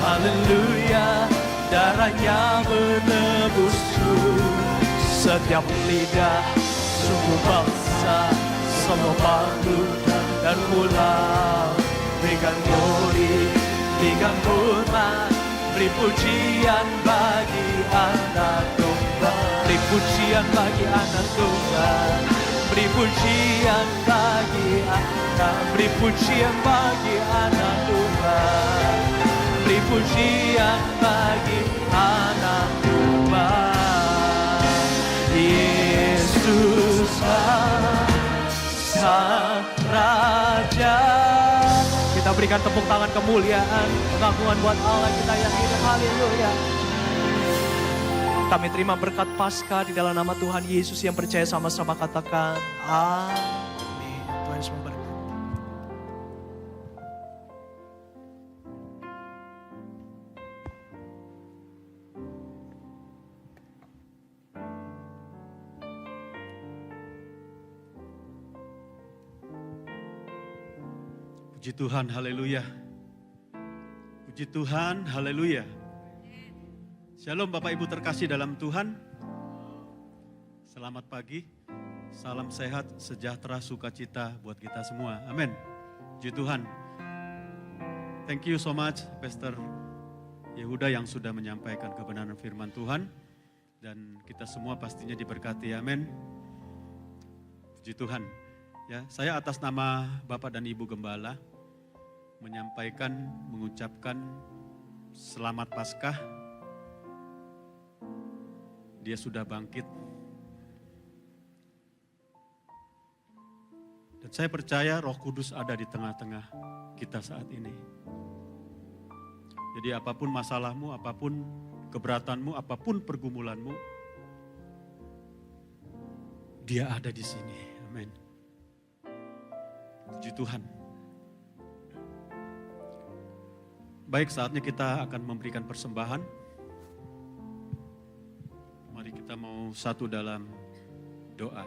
haleluya, darahnya menebusku. Setiap lidah, suku bangsa, semua makhluk dan pulau. Berikan glory, berikan hormat, beri pujian bagi anak domba. Beri pujian bagi anak domba. Beri pujian bagi anak, beri pujian bagi anak domba. Beri pujian bagi anak domba. Yesus Sang Raja. Kita berikan tepuk tangan kemuliaan, pengakuan buat Allah kita yang hidup. Haleluya. Kami terima berkat Paskah di dalam nama Tuhan Yesus. Yang percaya sama-sama katakan amin. Tuhan Yesus memberkati. Puji Tuhan, haleluya. Puji Tuhan, haleluya. Shalom Bapak Ibu terkasih dalam Tuhan. Selamat pagi, salam sehat, sejahtera, sukacita buat kita semua. Amin. Puji Tuhan. Thank you so much Pastor Yehuda yang sudah menyampaikan kebenaran firman Tuhan. Dan kita semua pastinya diberkati, amin. Puji Tuhan. Ya, saya atas nama Bapak dan Ibu Gembala menyampaikan, mengucapkan selamat Paskah. Dia sudah bangkit. Dan saya percaya Roh Kudus ada di tengah-tengah kita saat ini. Jadi apapun masalahmu, apapun keberatanmu, apapun pergumulanmu, Dia ada di sini. Amin. Puji Tuhan. Baik, saatnya kita akan memberikan persembahan. Mari kita mau satu dalam doa.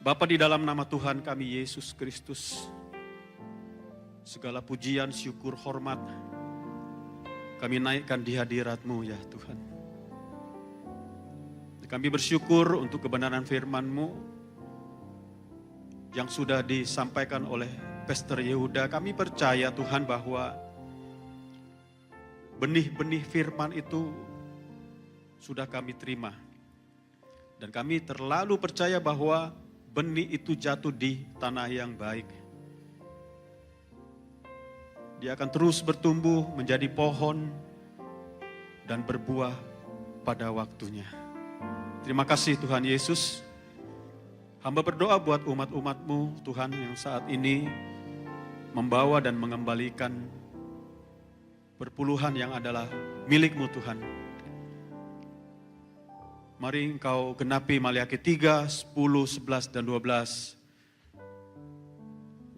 Bapa, di dalam nama Tuhan kami Yesus Kristus, segala pujian, syukur, hormat kami naikkan di hadirat-Mu ya Tuhan. Kami bersyukur untuk kebenaran firman-Mu yang sudah disampaikan oleh Pastor Yehuda. Kami percaya Tuhan bahwa benih-benih firman itu sudah kami terima. Dan kami terlalu percaya bahwa benih itu jatuh di tanah yang baik. Dia akan terus bertumbuh menjadi pohon dan berbuah pada waktunya. Terima kasih Tuhan Yesus. Hamba berdoa buat umat-umat-Mu Tuhan yang saat ini membawa dan mengembalikan perpuluhan yang adalah milik-Mu Tuhan. Mari Engkau genapi Maliaki 3, 10, 11, dan 12.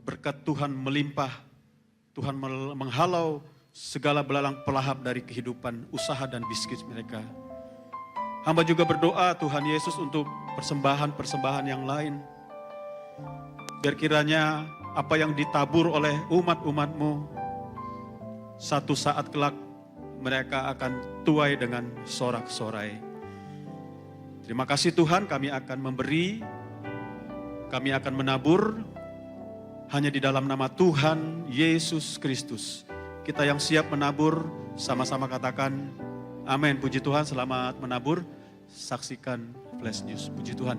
Berkat Tuhan melimpah, Tuhan menghalau segala belalang pelahap dari kehidupan usaha dan bisnis mereka. Hamba juga berdoa Tuhan Yesus untuk persembahan-persembahan yang lain. Biar kiranya apa yang ditabur oleh umat-umat-Mu, satu saat kelak mereka akan tuai dengan sorak-sorai. Terima kasih Tuhan, kami akan memberi, kami akan menabur, hanya di dalam nama Tuhan Yesus Kristus. Kita yang siap menabur, sama-sama katakan, amin. Puji Tuhan, selamat menabur. Saksikan Flash News. Puji Tuhan.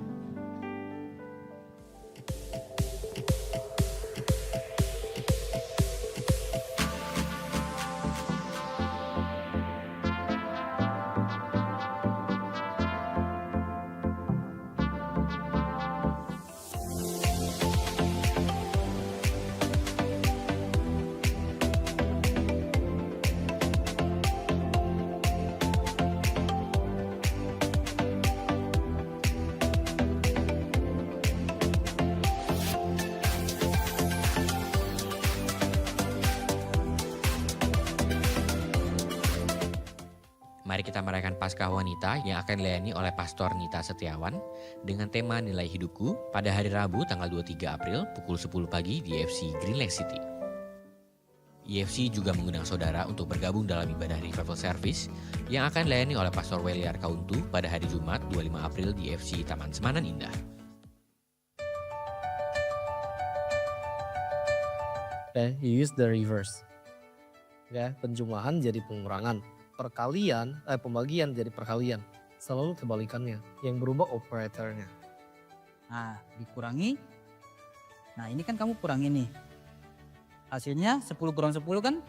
Mari kita merayakan Paskah Wanita yang akan dilayani oleh Pastor Nita Setiawan dengan tema Nilai Hidupku pada hari Rabu tanggal 23 April pukul 10 pagi di FC Green Lake City. IFC juga mengundang saudara untuk bergabung dalam ibadah revival service yang akan dilayani oleh Pastor Weliar Kauntu pada hari Jumat 25 April di FC Taman Semanan Indah. Okay, you use the reverse. Okay, penjumlahan jadi pengurangan. Pembagian jadi perkalian. Selalu kebalikannya. Yang berubah operatornya. Nah, dikurangi. Nah, ini kan kamu kurangin nih. Hasilnya 10 kurang 10 kan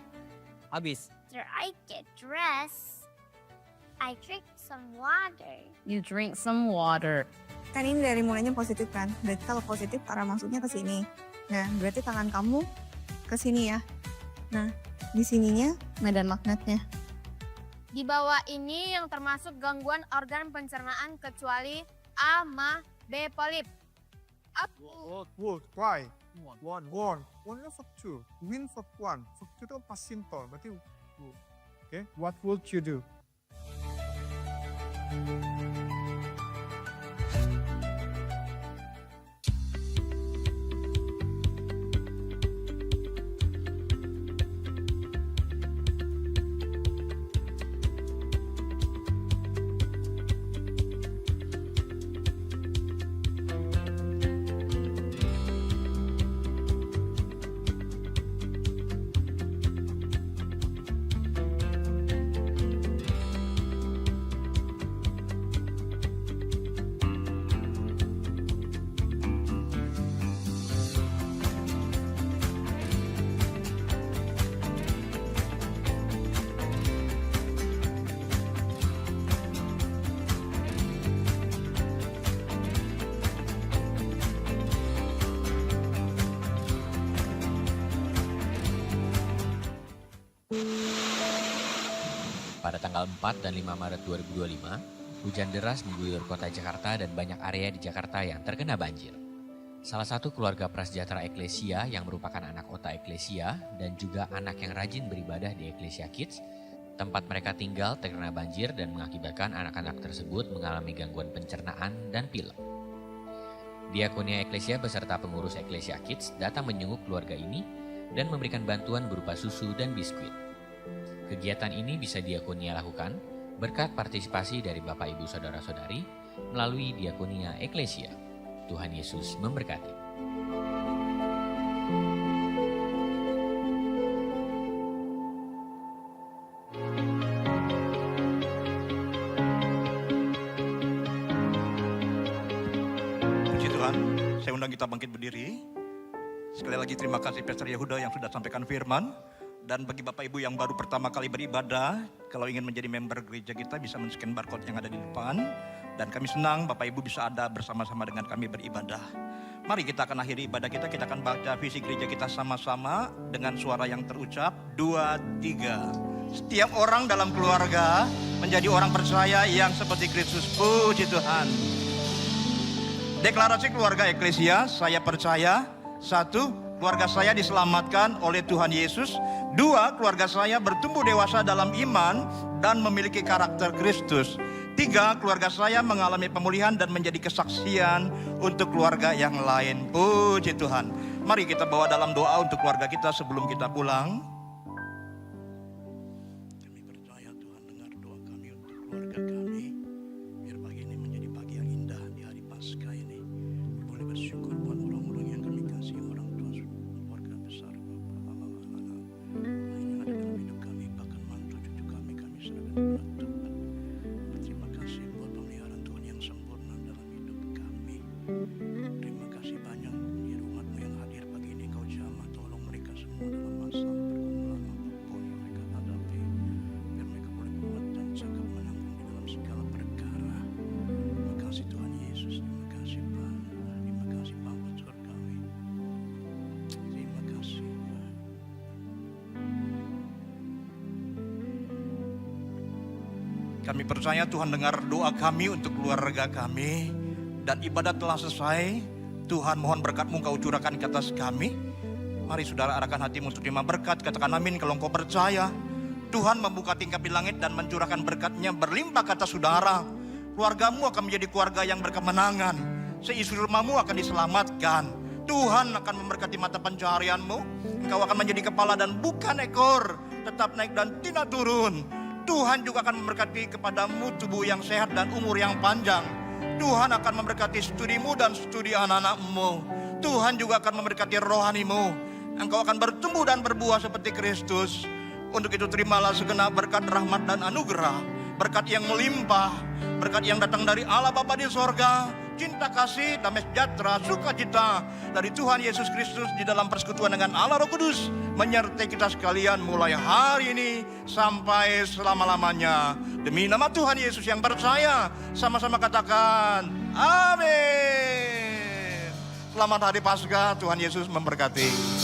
habis. After I get dressed, I drink some water. You drink some water. Kan ini dari mulainya positif kan. Berarti kalau positif arah masuknya ke sini. Nah, berarti tangan kamu ke sini ya. Nah, di sininya medan magnetnya. Di bawah ini yang termasuk gangguan organ pencernaan kecuali A, ma, B, polip. Why? One. One fuck two. Win fuck one. Fuck two itu pas simple. Berarti okay. What would you do? Pada tanggal 4 dan 5 Maret 2025, hujan deras mengguyur kota Jakarta dan banyak area di Jakarta yang terkena banjir. Salah satu keluarga prasejahtera Eklesia yang merupakan anak Ota Eklesia dan juga anak yang rajin beribadah di Eklesia Kids, tempat mereka tinggal terkena banjir dan mengakibatkan anak-anak tersebut mengalami gangguan pencernaan dan pilek. Diakonia Eklesia beserta pengurus Eklesia Kids datang menjenguk keluarga ini dan memberikan bantuan berupa susu dan biskuit. Kegiatan ini bisa Diakonia lakukan berkat partisipasi dari Bapak Ibu Saudara-saudari melalui Diakonia Eklesia. Tuhan Yesus memberkati. Puji Tuhan, saya undang kita bangkit berdiri. Sekali lagi terima kasih Pastor Yehuda yang sudah sampaikan firman. Dan bagi Bapak Ibu yang baru pertama kali beribadah, kalau ingin menjadi member gereja kita bisa men-scan barcode yang ada di depan. Dan kami senang Bapak Ibu bisa ada bersama-sama dengan kami beribadah. Mari kita akan akhiri ibadah kita akan baca visi gereja kita sama-sama dengan suara yang terucap 2, 3. Setiap orang dalam keluarga menjadi orang percaya yang seperti Kristus. Puji Tuhan. Deklarasi keluarga Eklesia, saya percaya. 1, keluarga saya diselamatkan oleh Tuhan Yesus. 2, keluarga saya bertumbuh dewasa dalam iman dan memiliki karakter Kristus. 3, keluarga saya mengalami pemulihan dan menjadi kesaksian untuk keluarga yang lain. Puji Tuhan. Mari kita bawa dalam doa untuk keluarga kita sebelum kita pulang. Kami percaya Tuhan dengar doa kami untuk keluarga kami. Biar pagi ini menjadi pagi yang indah di hari Paskah ini. Boleh bersyukur buat orang-orang yang kami kasih, orang tua, keluarga besar, Bapak, anak-anak yang ada dalam hidup kami, bahkan mantu cucu kami serahkan kepada Tuhan. Terima kasih buat pemeliharaan Tuhan yang sempurna dalam hidup kami. Terima kasih banyak di umat-Mu yang hadir pagi ini. Kau jamah tolong mereka semua dalam masa pergumulan apapun yang mereka hadapi. Biar mereka boleh kuat dan cakap menanggung di dalam segala perkara. Terima kasih Tuhan Yesus. Terima kasih Pak. Terima kasih Bapa Surgawi. Terima kasih Pak. Kami percaya Tuhan dengar doa kami untuk keluarga kami. Dan ibadat telah selesai. Tuhan mohon berkat-Mu Kau curahkan ke atas kami. Mari saudara arahkan hatimu untuk terima berkat. Katakan amin kalau engkau percaya. Tuhan membuka tingkap di langit dan mencurahkan berkat-Nya berlimpah ke atas saudara. Keluargamu akan menjadi keluarga yang berkemenangan. Seisi rumahmu akan diselamatkan. Tuhan akan memberkati mata pencaharianmu. Engkau akan menjadi kepala dan bukan ekor, tetap naik dan tidak turun. Tuhan juga akan memberkati kepadamu tubuh yang sehat dan umur yang panjang. Tuhan akan memberkati studimu dan studi anak-anakmu. Tuhan juga akan memberkati rohanimu. Engkau akan bertumbuh dan berbuah seperti Kristus. Untuk itu terimalah segenap berkat rahmat dan anugerah. Berkat yang melimpah. Berkat yang datang dari Allah Bapa di sorga. Cinta kasih, damai sejahtera, sukacita dari Tuhan Yesus Kristus di dalam persekutuan dengan Allah Roh Kudus menyertai kita sekalian mulai hari ini sampai selama-lamanya. Demi nama Tuhan Yesus yang percaya, sama-sama katakan amin. Selamat Hari Paskah, Tuhan Yesus memberkati.